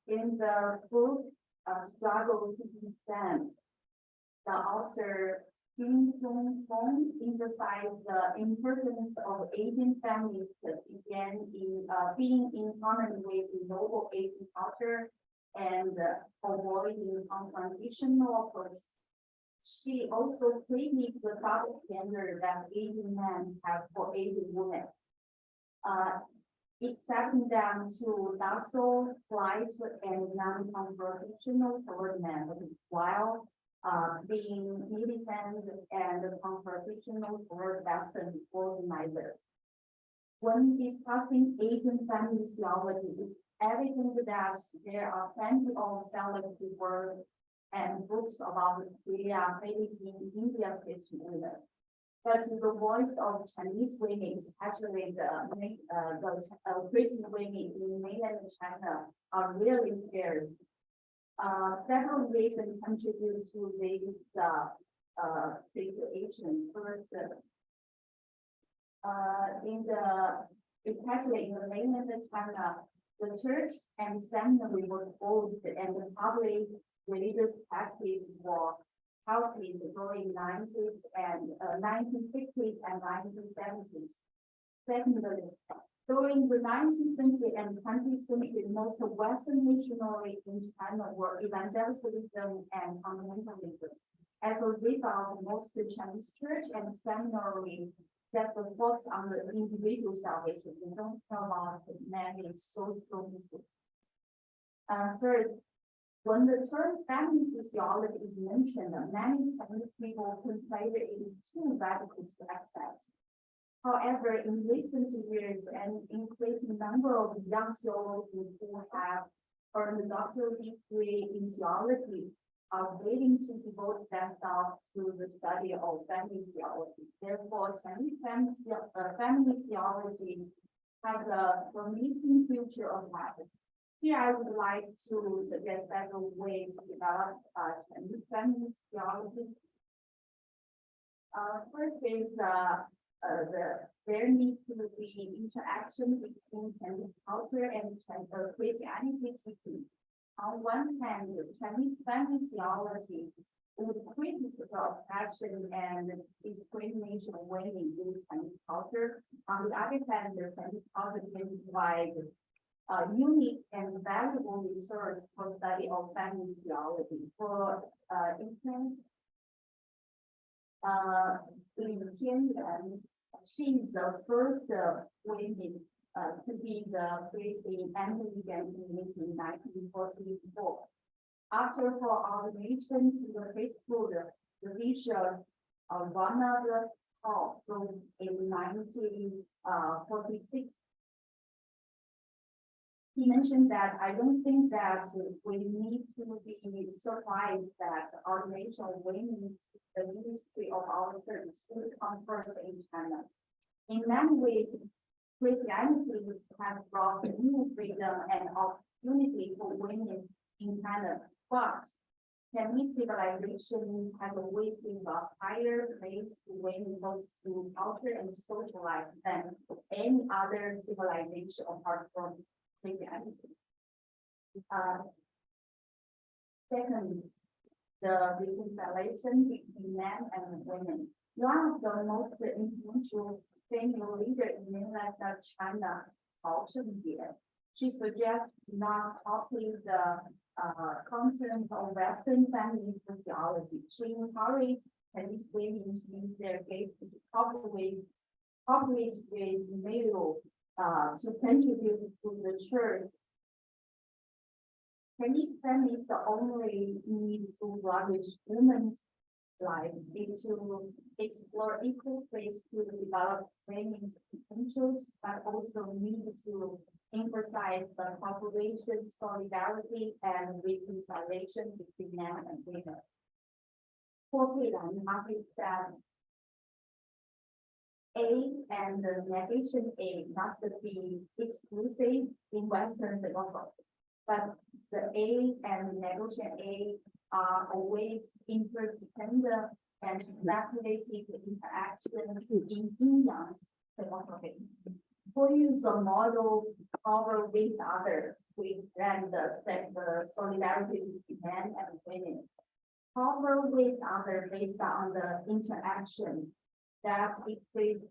In the book, Struggle to Defend, the author Kim Jong-fong emphasized the importance of Asian families being in harmony with noble Asian culture and avoiding confrontational approaches. She also critiqued the double standard that Asian men have for Asian women, accepting them to docile, polite, and non-confrontational toward men, while being militant and confrontational toward Western organizers. When discussing Asian family theology, it's evident that there are plenty of selective work and books about Korea, Philippines, India, Christian women. But the voice of Chinese women, especially the Christian women in mainland China, are really scarce. Several reasons contribute to this situation. First, especially in the mainland China, the church and seminary were closed and the public religious practice was halted during 1960s and 1970s. Secondly, during the 19th century and 20th century, most of Western missionaries in China were evangelicalism and fundamentalism. As a result, most of the Chinese church and seminary just focus on the individual salvation. They don't talk about the many social issues. Third, when the term family sociology is mentioned, many Chinese people consider it too radical to accept. However, in recent years, an increasing number of young theologians who have earned a doctoral degree in theology are willing to devote themselves to the study of family theology. Therefore, Chinese family theology has a promising future ahead. Here, I would like to suggest several ways to develop Chinese family theology. First is there needs to be interaction between Chinese culture and Christianity teaching. On one hand, Chinese family theology would critical action and discrimination of women in Chinese culture. On the other hand, the Chinese culture can provide unique and valuable research for study of family theology. For instance, Yanan, she is the first woman to be the priest in Anglican community in 1944. After her ordination to the priesthood, the bishop one of the calls in 1946. He mentioned that I don't think that we need to be surprised that ordination of women, the ministry of our church, will come first in China. In many ways, Christianity has brought new freedom and opportunity for women in China, but Chinese civilization has always been a higher place to women both to culture and social life than any other civilization apart from Christianity. Second, the reconciliation between men and women. One of the most influential female leaders in mainland China, Hazini, she suggests not copying the content of Western feminist sociology. She encouraged Chinese women to use their faith to cooperate with male to contribute to the church. Chinese feminists only need to encourage women's life to explore equal space to develop women's potentials, but also need to emphasize the cooperation, solidarity, and reconciliation between men and women. For Yanan, argues that A and the negation A must be exclusive in Western philosophy, but the A and negation A are always interdependent and speculative interaction in Indian philosophy. For use a model power with others, we then the solidarity between men and women. Power with others based on the interaction that exists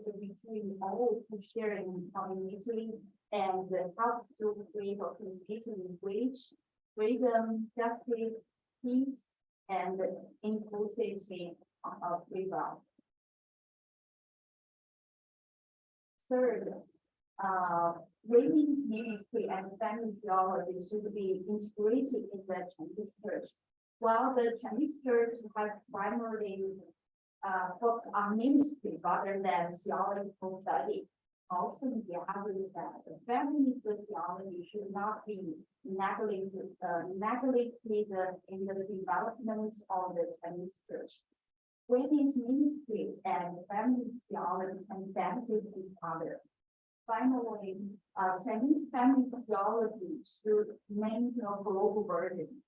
between all who share in community and helps to create a community in which freedom, justice, peace, and inclusivity are prevail. Third, women's ministry and family theology should be integrated in the Chinese church. While the Chinese church has primarily focus on ministry rather than theological study. Also, we agree that the feminist theology should not be neglected in the development of the Chinese church. Women's ministry and feminist theology can benefit each other. Finally, Chinese feminist theology should maintain a global burden,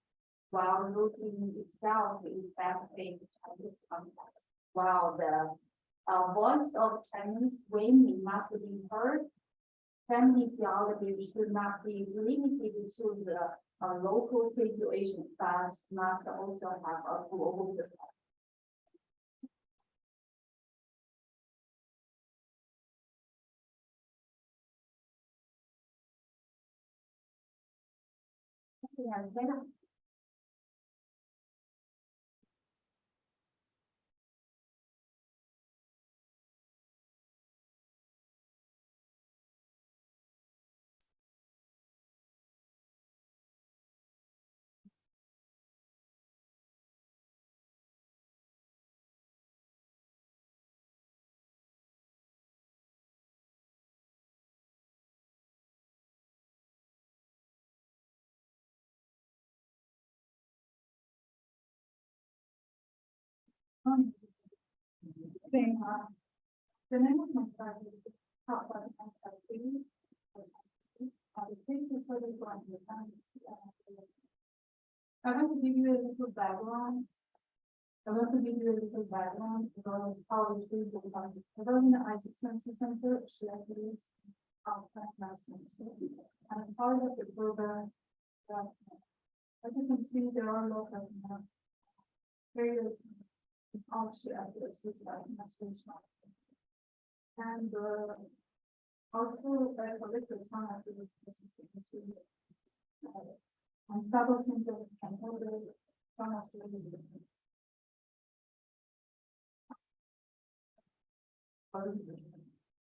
while rooting itself in specific Chinese context. While the voice of Chinese women must be heard, feminist theology should not be limited to the local situation, but must also have a global perspective. Yeah, then, the name of my study is How about Anxiety? The cases for the understand. I want to give you a little background. About how it is about in the ISIS Center, she actually is and part of the program. As you can see, there are a lot of various and also collected some of the specificities and subtle symptoms and other some of the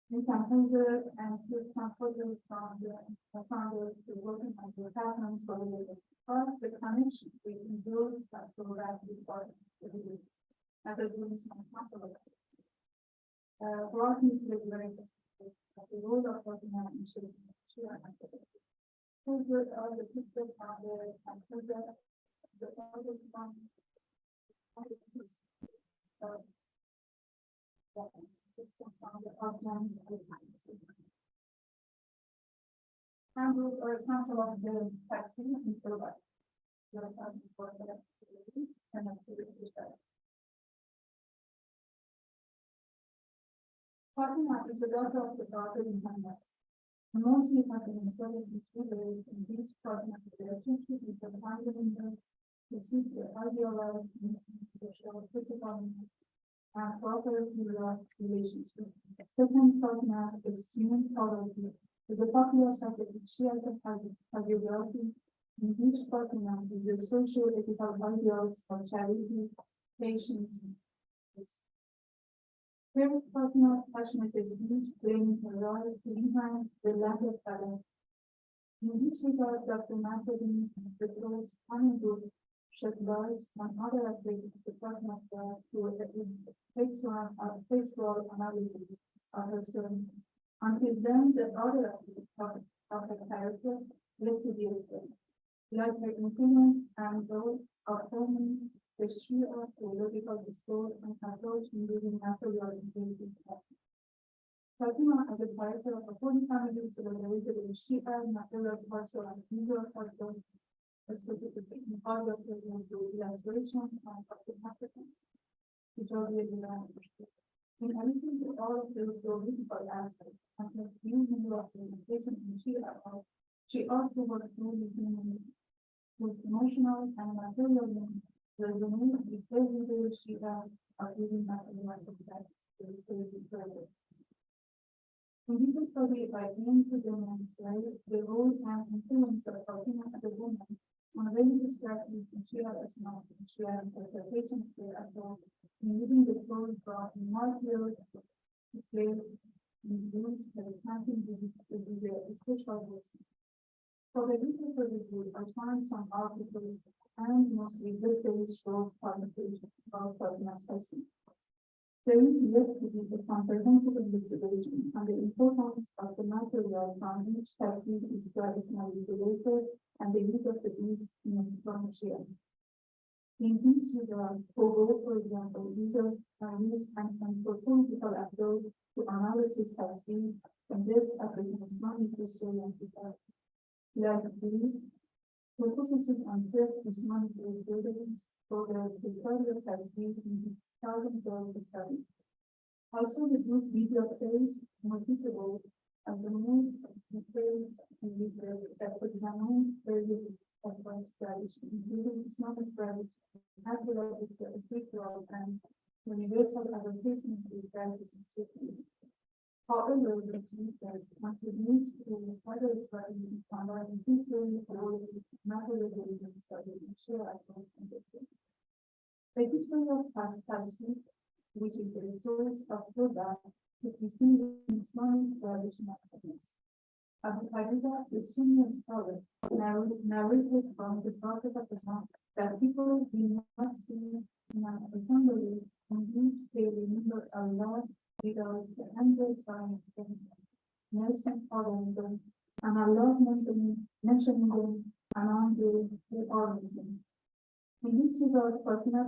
in some cases and took some photos from the founders to working on the attachments for the connection between those that provide before as a doing some brought me to the role of working on issues. Who good are the people founders and who the others from handle or sample of the testing and provide. Talking about is the daughter of the daughter in Hannah. Mostly happening studying in 2 days and each talking about the relationship with the family member, the secret, idealized, the show, critical, and proper relationship. Second partners is human quality is a popular subject in shared ideology. In each partner is the social ethical ideals of charity, patience. Third partner passionate is huge, blaming the role behind the lack of balance. In this regard, Dr. Martin's reports undo shed light on other aspects of the partner through textual analysis of her son. Until then, the other aspects of her character led to the estate. Like her influence and role of forming the sheer theological discourse and approach in using natural intelligence. Fatima as a director of 40 families celebrated in Shia, natural culture, and Negro culture, specifically in part of the illustration and African, which are the in addition to all of the political aspects and the new representation in Shia, she also worked with emotional and material needs. The remaining behavior she has are really not in my in this study, I aim to demonstrate the role and influence of Fatima as a woman on religious practice in Shia Islam and Shia interpretation of their approach in leading the story from martyrs to play in groups that are chanting the special blessing. For the literature review, I find some articles and mostly good days short publication about Fatima's essay. There is yet to be a comprehensive investigation on the importance of the material from which testing is traditionally related and the use of the beads in its frontier. In this regard, for example, users can use an anthropological approach to analysis testing, and this African Islamic history and society. Like these, the focuses on fifth Islamic evidence for the study of testing in the Calvez study. Also, the group video is noticeable as the most detailed in this that examine various advanced tradition, including Islamic tradition, as well as the spiritual and universal adaptation to the practice and safety. However, this research contributes to whether it's writing in history or materialism study and share activity. The history of testing, which is the source of Buddha, to be seen in Islamic tradition activities. Abu Hanifa, the Sunni scholar, narrated from the Prophet of Islam that people do not see in an assembly in which they remember Allah without the hundred signs of nursing following them, and Allah mentioning them among the origin. In this regard, Fatima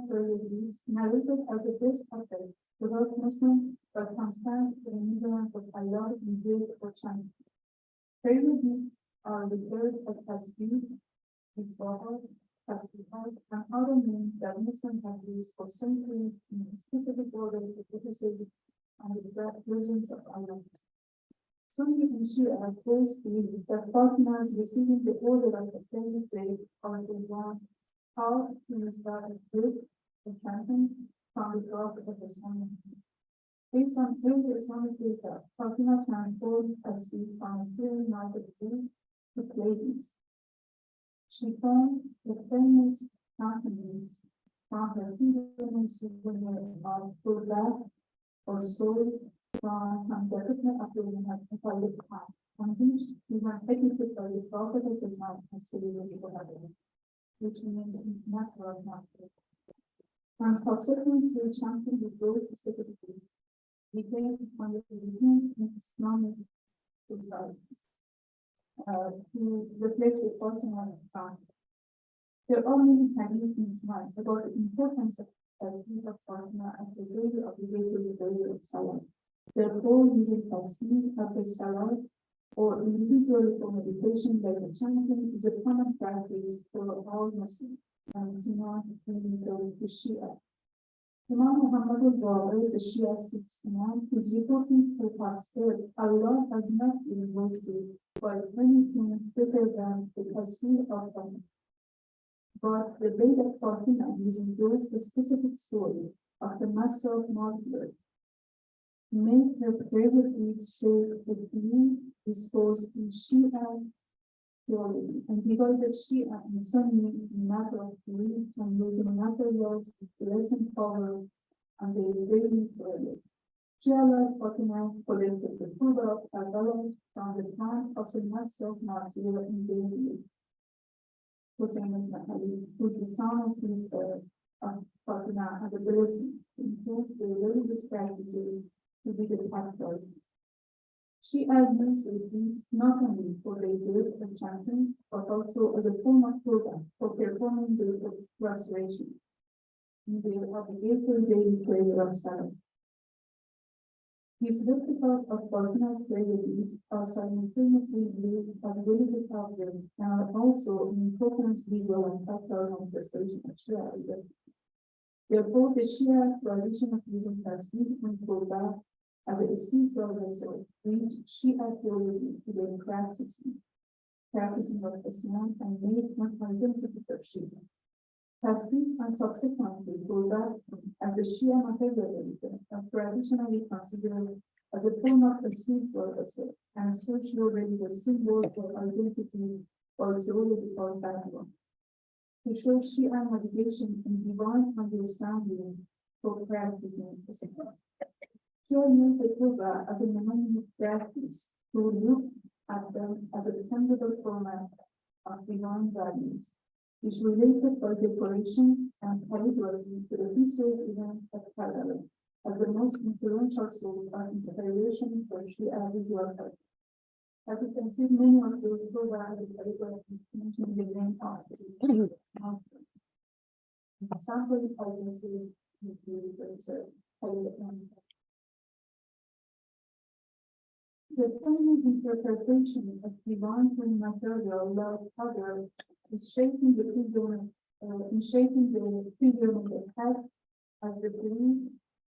is narrated as the best prophet, without Muslim, but constant remembrance of Allah in dread or chanting. Prayer deeds are referred as tasbih, isbah, tasbihah, and other names that Muslims have used for centuries in a specific order of purposes and the presence of Allah. Sunni and Shia both believe that Fatima is receiving the order of the famous day of the Quran, how to start a group of chanting from the Prophet of Islam. Based on early Islamic data, Fatima transformed tasbih from a steering market to plagues. She found the famous countenance from her fingernails of full back or soul from the different appearing at the public time, on which we were educated by the Prophet of Islam as celebrated forever, which means international market. And subsequently chanting the those specific things became one of the leading Islamic societies to reflect the Fatima of time. There are many hadiths in Islam about the importance of tasbih of Fatima as the daily obligatory day of Salah. Therefore, using tasbih after Salah or individually for meditation like the chanting is a common practice for all Muslims and is not limited to Shia. Imam Muhammad al-Bawali, the Shia sixth Imam, is reporting to have said, Allah has not invoked you by many things better than the tasbih of Fatima. But the day of Fatima using those the specific story of the Master of Martyr made her favorite deeds share the view discourse in Shia theology and divided Shia and Sunni in matter of belief and using materials with lesson power and their daily prayer. Shia like Fatima collected the food of Calvez from the time of the Master of Martyr in Daily. Who's the son of his Fatima and the blessing to improve the religious practices to be the factor. She argues with these not only for the exert of chanting, but also as a form of program for performing the restoration in the obligatory daily prayer of Salah. These replicas of Fatina's prayer deeds are simultaneously viewed as religious objects and are also an important legal and factual manifestation of Shia identity. Therefore, the Shia tradition of using tasbih and Quran as a spiritual vessel reached Shia theology to their practicing of Islam and made one identity of Shia. Tasbih and subsequently Quran as the Shia materialism are traditionally considered as a form of a spiritual vessel and a social religious symbol for identity or theological background. To show Shia navigation in divine understanding for practicing Islam. Shia used the Quran as a mnemonic practice to look at them as a tangible format of divine values, which related by decoration and calligraphy to the historic event of Calvez. as the most influential soul in the Federation for Shia visual art. As you can see, many of those programs are mentioned the name of the sample obviously the feminine interpretation of divine material love other is shaping the freedom, in shaping the freedom of the head as the belief,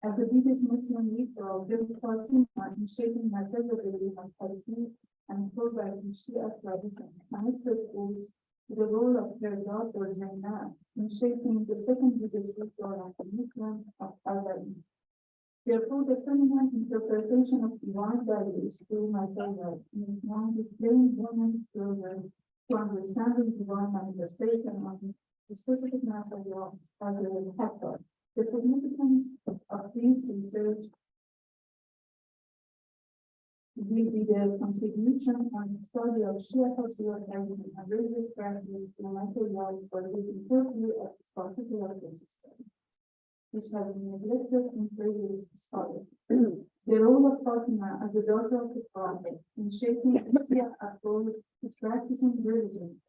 as the biggest Muslim leader of the Fatima in shaping materialism of Hazini and progress in Shia tradition. And it proposes the role of their daughter Zeinab in shaping the second biggest leader of the Muslim of Calvez. Therefore, the feminine interpretation of divine values through material means now displaying women's struggle to understand the divine manifestation of the specific material as a factor. The significance of this research will be the contribution and study of Shia cultural heritage and religious practice to materials for the interview of this particular system, which has been neglected in previous studies. The role of Fatima as the daughter of the Prophet in shaping Shia approach to practicing religion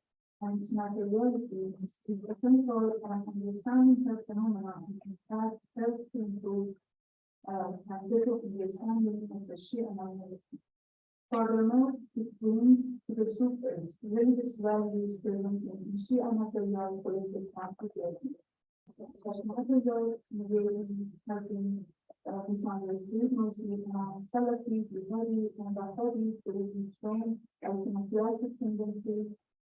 and its materiality is essential and understanding her phenomena and help to improve and develop the understanding of the Shia minority. Furthermore, it brings to the surface religious values present in Shia material political activity. Such material has been misunderstood mostly among Salafi, Jihadi, and Bahadi to restrain iconoclastic tendency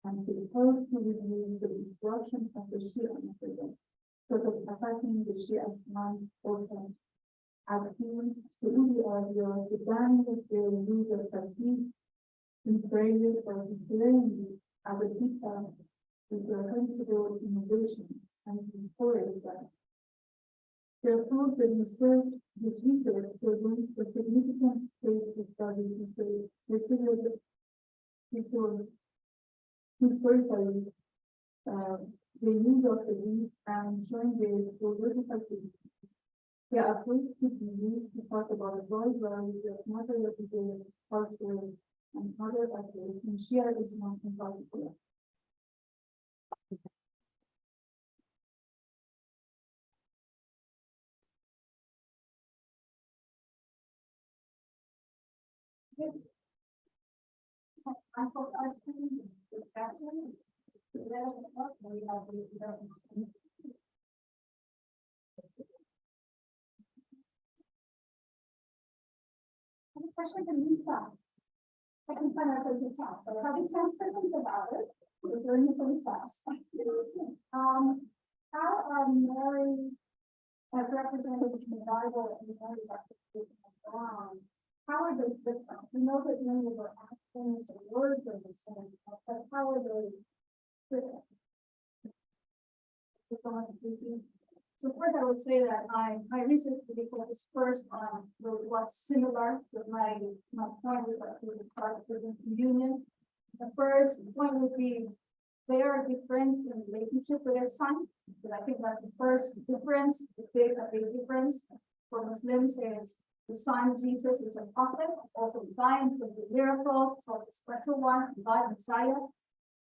and to help to reduce the destruction of the Shia material, so that attacking the Shia non-orthodox as keen to the idea the banning of their use of tasbih in prayer or declaring as a detail is a considerable innovation and historic that. Therefore, the research presents the significant space to study historically the use of the leaves and showing the political significance. The approach could be used to talk about a wide variety of material cultural and other aspects in Shia Islam in particular. I hope I've seen the discussion. Question can be found. I can find out the top, so I'll be transparent about it. We're doing this really fast. How are Mary as represented in the Bible and Mary represented in the Quran? How are they different? We know that many of our actions and words are the same, but how are they different? So first I would say that my research really focused first on what's similar with my point is that it was part of the union. The first point would be they are different in relationship with their son, but I think that's the first difference, the big difference. For Muslims is the son Jesus is a prophet, also divine for the miracles, so it's a special one, God Messiah,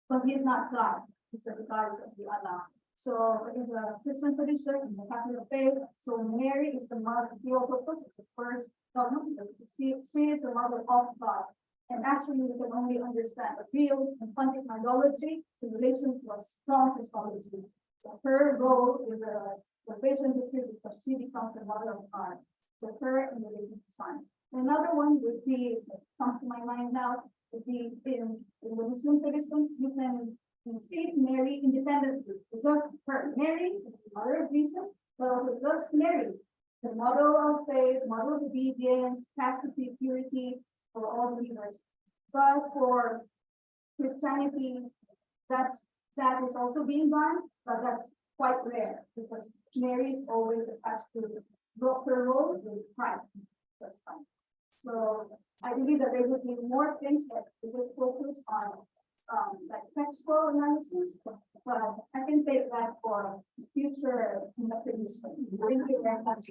but he's not God, because God is the Allah. So in the Christian tradition, in the Catholic faith, so Mary is the mother of Theotokos, it's the first Muslim. She is the mother of God. And actually, we can only understand the real and authentic idolatry in relation to a strong Christology. So her role in the patient history because she becomes the mother of God. So her in relation to son. Another one would be, comes to my mind now, would be in the Muslim tradition, you can treat Mary independently. Because her Mary, the mother of Jesus, well, just Mary, the model of faith, model of obedience, chastity, purity for all believers. But for Christianity, that is also being done, but that's quite rare because Mary is always attached to her role with Christ. That's fine. So I believe that there would be more things that just focus on like textual analysis, but I can take that for future investigation. Thank you very much.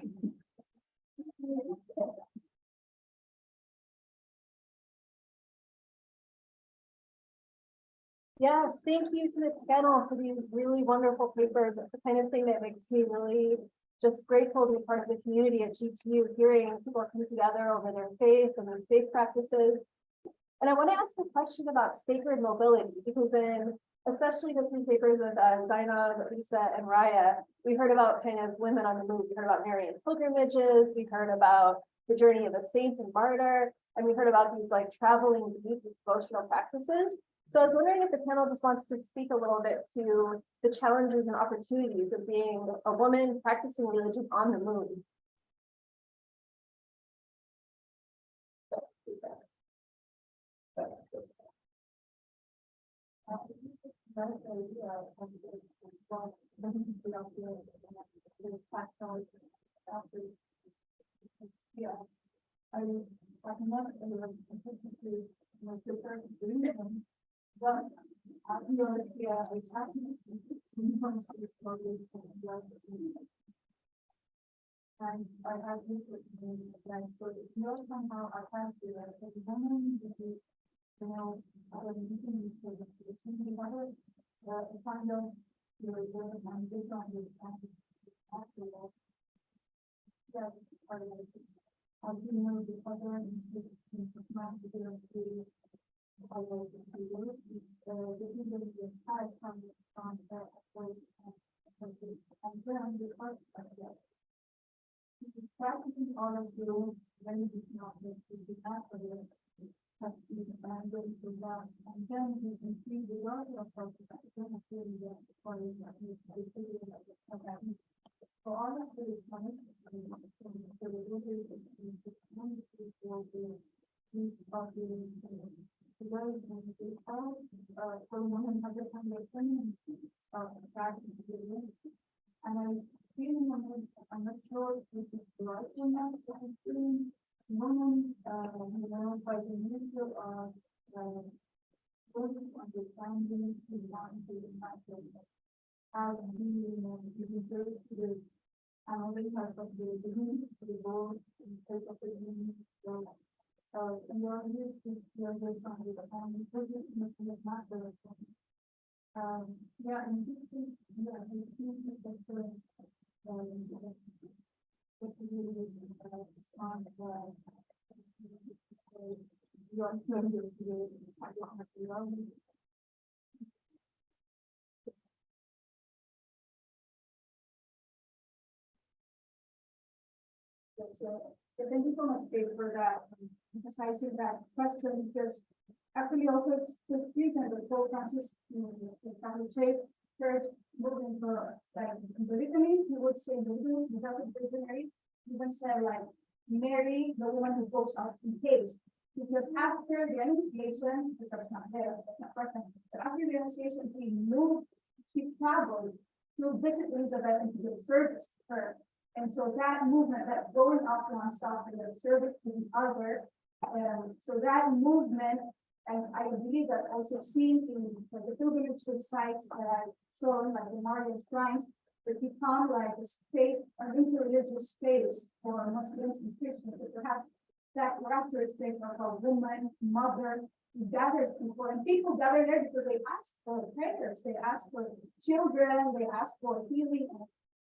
Yes, thank you to the panel for these really wonderful papers. It's the kind of thing that makes me really just grateful to be part of the community at GTU, hearing people come together over their faith and their faith practices. And I want to ask a question about sacred mobility, because in especially the three papers of Zeinab, Lisa, and Raya, we heard about kind of women on the move. We heard about Marian pilgrimages. We heard about the journey of a saint and martyr. And we heard about these like traveling devotional practices. So I was wondering if the panel just wants to speak a little bit to the challenges and opportunities of being a woman practicing religion on the move. Yeah, I cannot but I feel like it's happening. And I have this with me, like, so if you're somehow I can't do that, but the woman you know, I was meeting with the team mother, kind of, you know, and this on the after that. Yeah, I do know the other practicing all of those when it's not after it has to be abandoned to that, and then you can see the work of so all of this is coming so this is and I'm not sure if this is the right one now, but I'm feeling women, by the nature of, understanding the matter as we refer to the analysis of the beginning, the goal, and state of the beginning. So, and you're used to the family, the family, the matter. Yeah, and this is, yeah, this is the so thank you so much, Dave, for that emphasizing that question, because actually also it's this reason the whole process, the Catholic Church moving for like polygamy, you would say polygamy because of polygamy, even said like Mary, the woman who goes out in case. Because after the Annunciation, because that's not there, that's not present, but after the Annunciation, she traveled to visit Elizabeth and to give service to her. And so that movement, that going out to oneself and the service to the other, so that movement, and I believe that also seen in the pilgrimage sites that are shown, like the Marian shrines, that become like a space, an interreligious space for Muslims and Christians. So perhaps that characteristic of a woman, mother, who gathers people, and people gather there because they ask for prayers, they ask for children, they ask for healing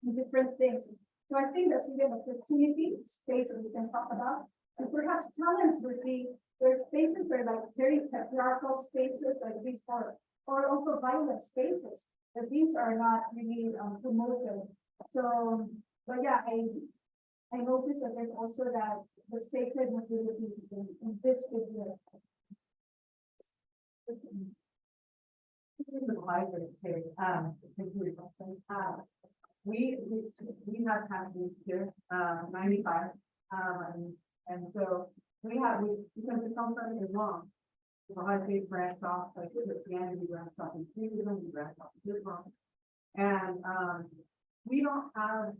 and different things. So I think that's even an opportunity space that we can talk about. And perhaps challenge would be there's spaces that are like very patriarchal spaces like these are, or also violent spaces, that these are not really promoted. So, but yeah, I noticed that there's also that the sacred mobilities in this video. We have had this year, 95, and so because the conference is long, the high faith branch off, like Christianity branch off, and Judaism branch off, Islam, and we don't have.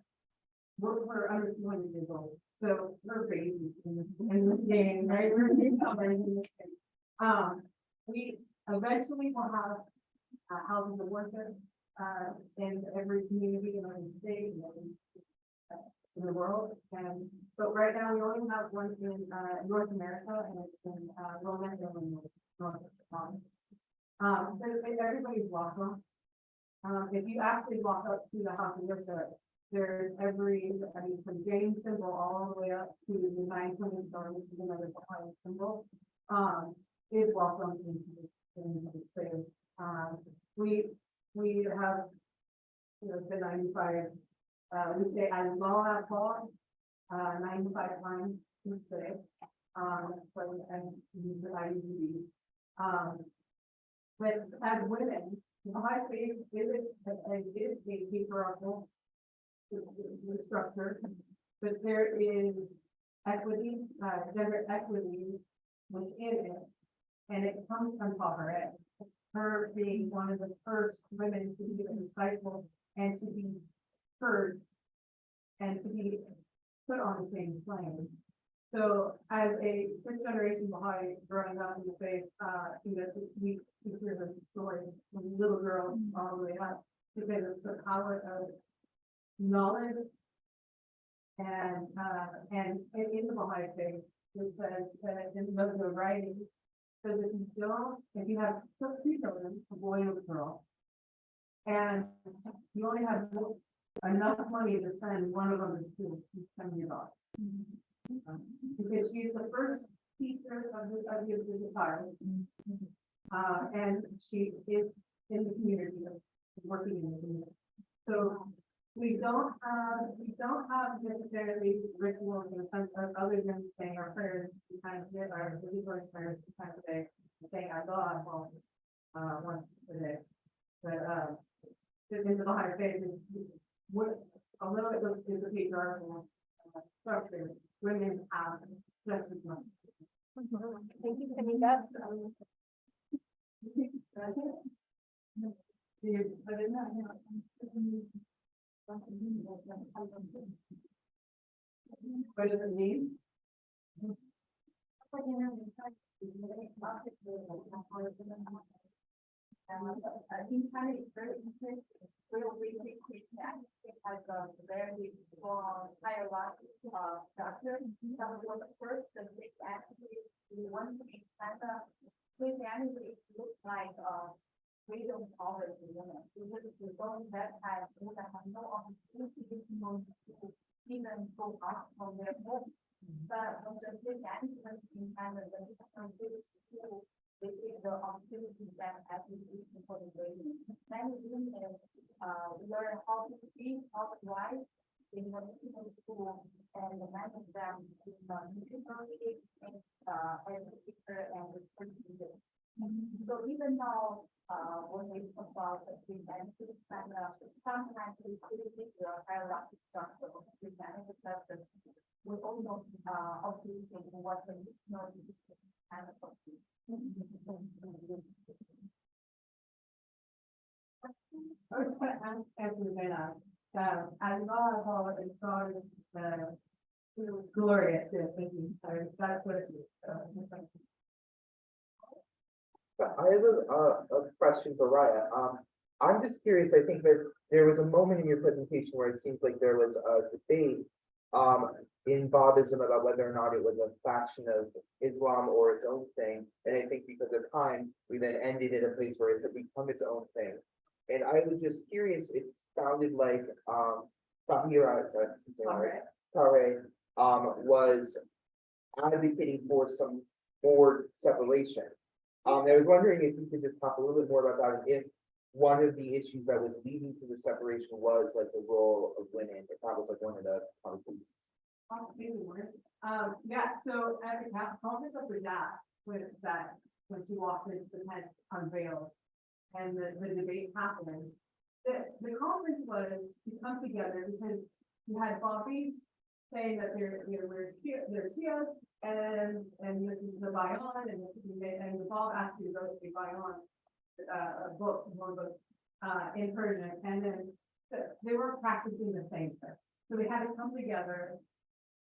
We're under 200 years old, so we're babies in this game, right? We're newcomers in this game. We eventually will have houses of worship in every community in every state, and every in the world, and, but right now we only have one in, North America, and it's in, Rhode Island, North Carolina. But everybody's welcome. If you actually walk up to the house and look there, there's from James symbol all the way up to the 920 star, which is another Baha'i symbol, is welcome into the space. We have, the 95, we say Allah Akbar, 95 times each day, and use the IUD. But as women, Baha'i faith is a patriarchal the structure, but there is equity, gender equity within it, and it comes from Calvez. Her being one of the first women to be insightful and to be heard and to be put on the same plane. So as a first generation Baha'i growing up in the faith, we hear the story from little girls all the way up, because it's the power of knowledge and in the Baha'i faith, it says that in the writing, says if you have two children, a boy and a girl, and you only have enough money to send one of them to school, you send your daughter. Because she's the first teacher of the child, and she is in the community, working in the community. So we don't have necessarily rituals in the sense of other than saying our prayers, we kind of get our religious prayers kind of day, saying our God once a day. But in the higher faith is what, although it looks is a patriarchal structure, women have just as much. Thank you, Kanika. What does it mean? I think kind of very interesting. We'll really quick that it has a very strong hierarchy structure. That was the first, the big actually, we want to kind of, Christianity looks like freedom of the women. Because we don't that have women have no opportunity to go to school, even go out from their home. But when the Christianity in Canada, the different school, they take the opportunity that application for the women. Many women learn how to speak, how to write in the school, and many of them in the university and teacher and research leader. So even though when we talk about the Christianity, sometimes we really think the hierarchy structure of Christianity, because we also appreciate what the missionary kind of I was just going to answer Zeinab. As Allah is God is glorious. Yes, thank you. That's what it is. I have a question for Raya. I'm just curious, I think that there was a moment in your presentation where it seems like there was a debate in Bahabism about whether or not it was a faction of Islam or its own thing. And I think because of time, we then ended at a place where it could become its own thing. And I was just curious, it sounded like Tahira, was advocating for some more separation. I was wondering if you could just talk a little bit more about that, and if one of the issues that was leading to the separation was like the role of women, if that was like one of the conversations. Yeah, so at the conference of the dad, when she walked into the tent unveiled and the debate happened, the conference was to come together because you had Bobbies saying that they're Shias and this is the Bayan and the Bob actually wrote the Bayan one book in Persian, and then they were practicing the same thing. So they had to come together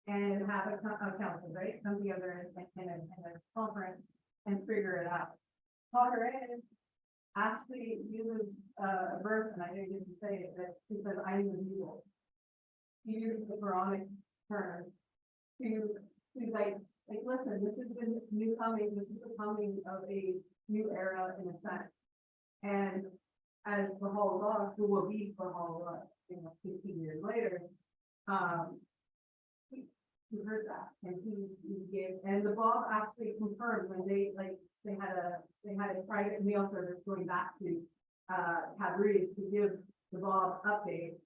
and have a council, right? Come together in a conference and figure it out. Calvez actually uses a verse, and I didn't get to say it, that he says, I am the evil. use the Quranic term to like, listen, this is the new coming, this is the coming of a new era in a sense. And as the whole law, who will be the whole law, 15 years later, he heard that, and he gave, and the Bob actually confirmed when they had a private mail service going back to Calvez to give the Bob updates.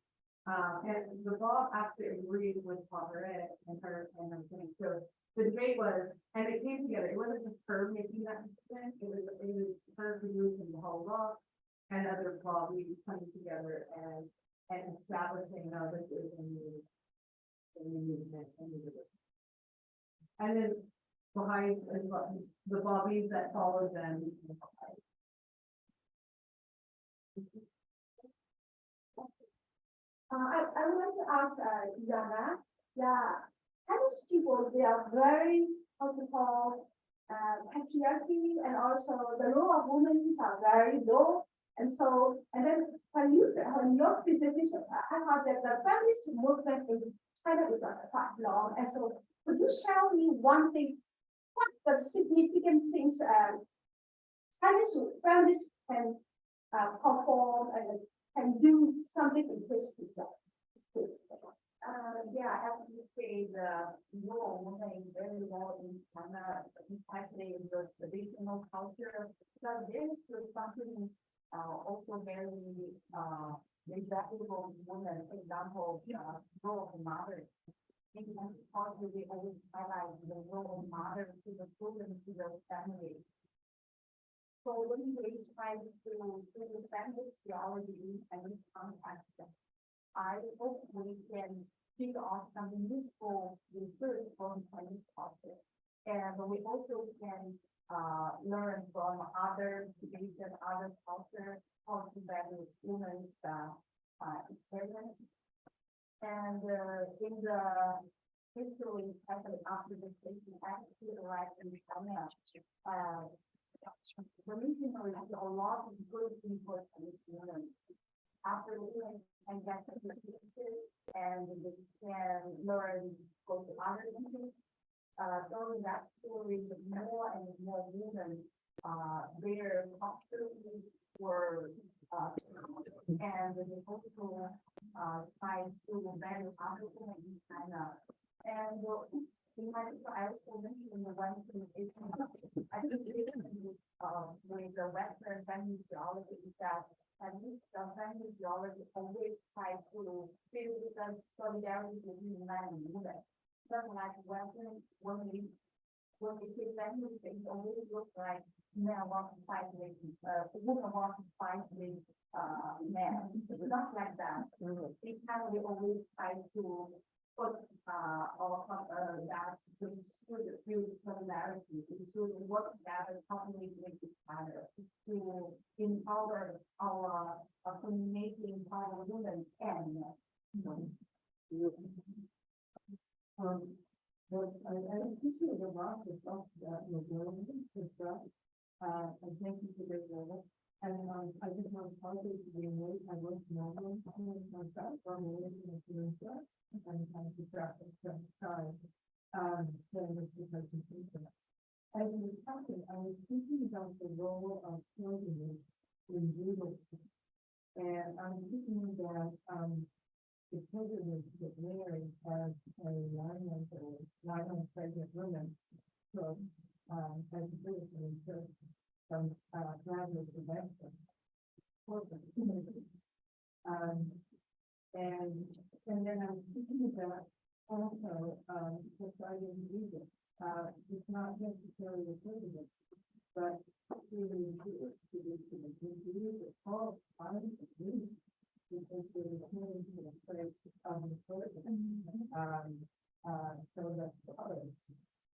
And the Bob actually agreed with Ed and her and everything. So the debate was, and it came together. It wasn't just her making that decision. It was her producing the whole law and other Bob coming together and establishing, this is a new movement. And then behind the Bobbies that followed them. I would like to ask, Yana, Chinese people, they are very, how to call, patriarchy, and also the role of women are very low. And so, and then when your presentation, I heard that the feminist movement in China is quite long. And so, could you share with me one thing, what the significant things Chinese feminists can perform and can do something in history? Yeah, as you say, the role of women very well in China, especially in the traditional culture. So there is something also very respectable women. For example, role of mother. Maybe partly we always highlight the role of mother to the children, to the family. So when we try to do the family theology and this context, I hope we can figure out some useful research from Chinese culture. And we also can learn from other traditions, other culture, how to value women's experience. And in the history, especially after the station actually arrived in China, the missionaries did a lot of good things for Chinese women. After women and get certificates and they can learn, go to other countries. So that story, more and more women, their culture were, and they also try to value other women in China. And in my, I also mentioned the one thing is, I think with the Western family theology is that at least the family theology always try to build the solidarity between men and women. Just like when we say family, things always look like men want to fight with, women want to fight with men. It's not like that. It's kind of we always try to put that to build solidarity, to work together, coordinate with each other, to empower our community, empower women and I appreciate the lot of that you're doing, and thank you for this level. And I just want to tell you to be made, I was normal, myself, I'm really going to do that. And trying to traffic, sorry. Then this is my conclusion. As you were talking, I was thinking about the role of children in leadership. And I'm thinking that the children that married as a 9-month pregnant woman, so as a citizen, so from graduate prevention. And then I'm thinking about also deciding music. It's not necessarily a privilege, but really good to music all kinds of music because they're returning to the place of important. So that's the other.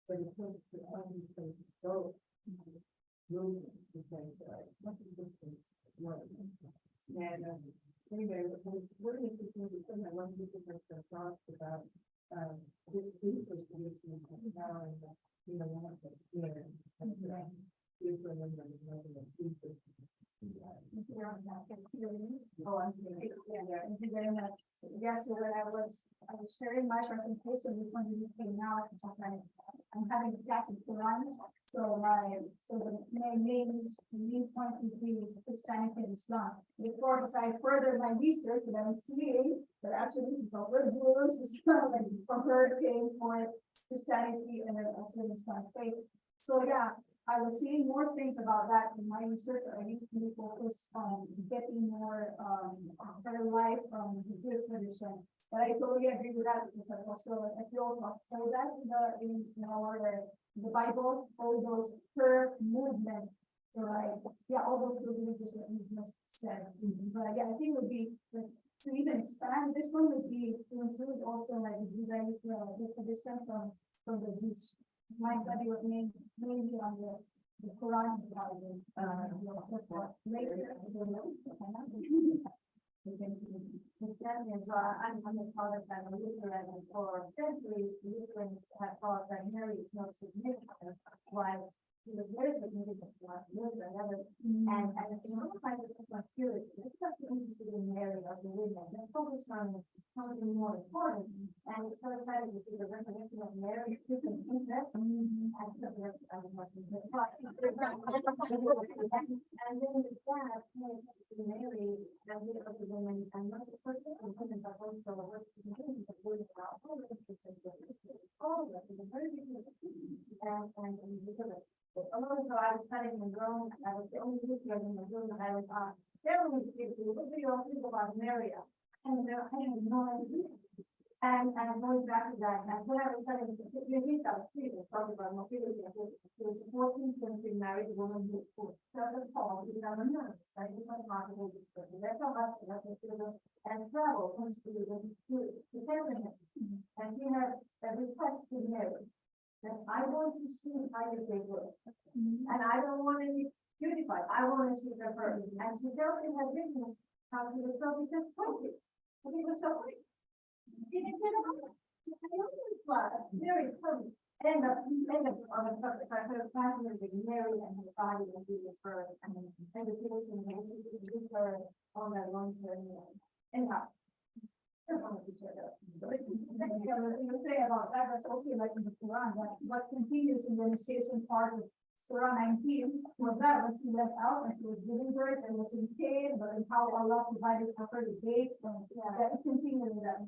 But it takes to understand both movement to say that nothing different. And anyway, we're interested in I want to give us some thoughts about this research now and Oh, I'm sorry. Yeah, thank you very much. Yes, so when I was sharing my presentation with one of you came out, I'm having class in Quran. So the main point would be Christianity and Islam. Before as I further my research, that I'm seeing that actually it's over Jews, Islam, and from her came for Christianity and then also Islam faith. So yeah, I was seeing more things about that in my research. I need to focus on getting more better life from the Jewish tradition. But I totally agree with that because also if you also know that in the Bible, all those prayer movements, right? Yeah, all those religious that you just said. But yeah, I think it would be to even expand this one would be to include also like the Judaism, the tradition from the Jews. My study was mainly on the Quran and the Bible, so forth. Later, I'm on the college that I'm Lutheran and for centuries, Lutherans have thought that Mary is not significant, while she was very significant to us, Luther, and in all kinds of different periods, especially interested in Mary of the women, let's focus on something more important, and it's so exciting to see the recognition of Mary, and then with that, Mary, and the other women, and not the first women, but also what's the name of the word about all of it is a very big and because of it. Although I was studying in Rome, I was the only Lutheran in the room, and I was asked, there was people, what do you all think about Mary? And I had no idea. And going back to that, and when I was studying, you read that street, it's talking about mobility, it was a 14th century married woman who started Paul, who was a nurse, right? He was not a religious person. That's how much and travel comes to Bethlehem. And she had a request to Mary that I want to see how they work. And I don't want to be beautified. I want to see the first. And she felt in her vision how she was so because perfect. She was so great. She didn't say that. Very perfect. End up on the subject. I could have fascinated Mary and her body and be with her and the situation with her on that long journey. Anyhow. You say about that, that's also like in the Quran, that what continues in the initiation part of Surah 19 was that when she left out and she was giving birth and was in pain, but in how Allah provided for her the dates and that it continued in that.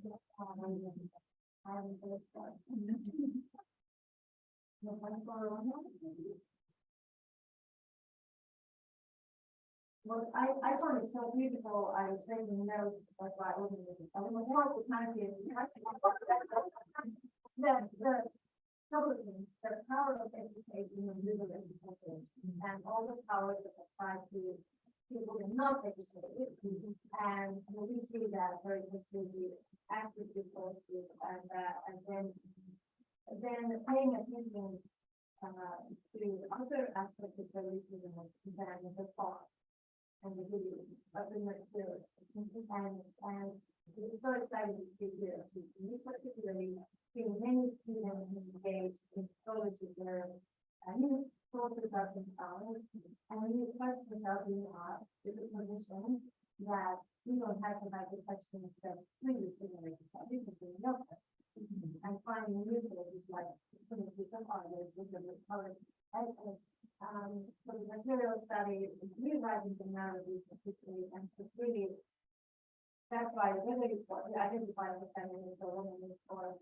Well, I found it so beautiful. I was taking notes, that's why I wasn't really. I was more of the kind of the couple of things, the power of education and legal education, and all the powers that apply to people in not educated. And we see that very quickly, access to resources, and then paying attention to other aspects of the racism than the thought. And the video of the material. And it's so exciting to see here. We particularly see many students engaged in scholarship where new sources about themselves and new questions about being asked with the position that we don't have to have the questions that previous generations have because we know that. And finding new sources like some others with the color so the material study is rewriting the narrative particularly and to really that's why really identify the feminist or womanist or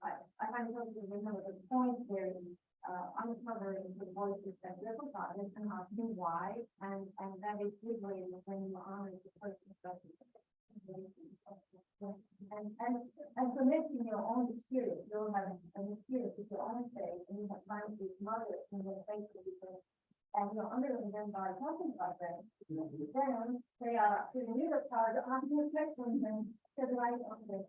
I find it to remember the point where uncovering the voices that they're forgotten and asking why and that is usually when you honor the person and connecting your own experience, you'll have an experience with your own faith, and you have found these mothers in their faith and you're honoring them by talking about them. Then they are feeling you the power to ask you questions and to the right of their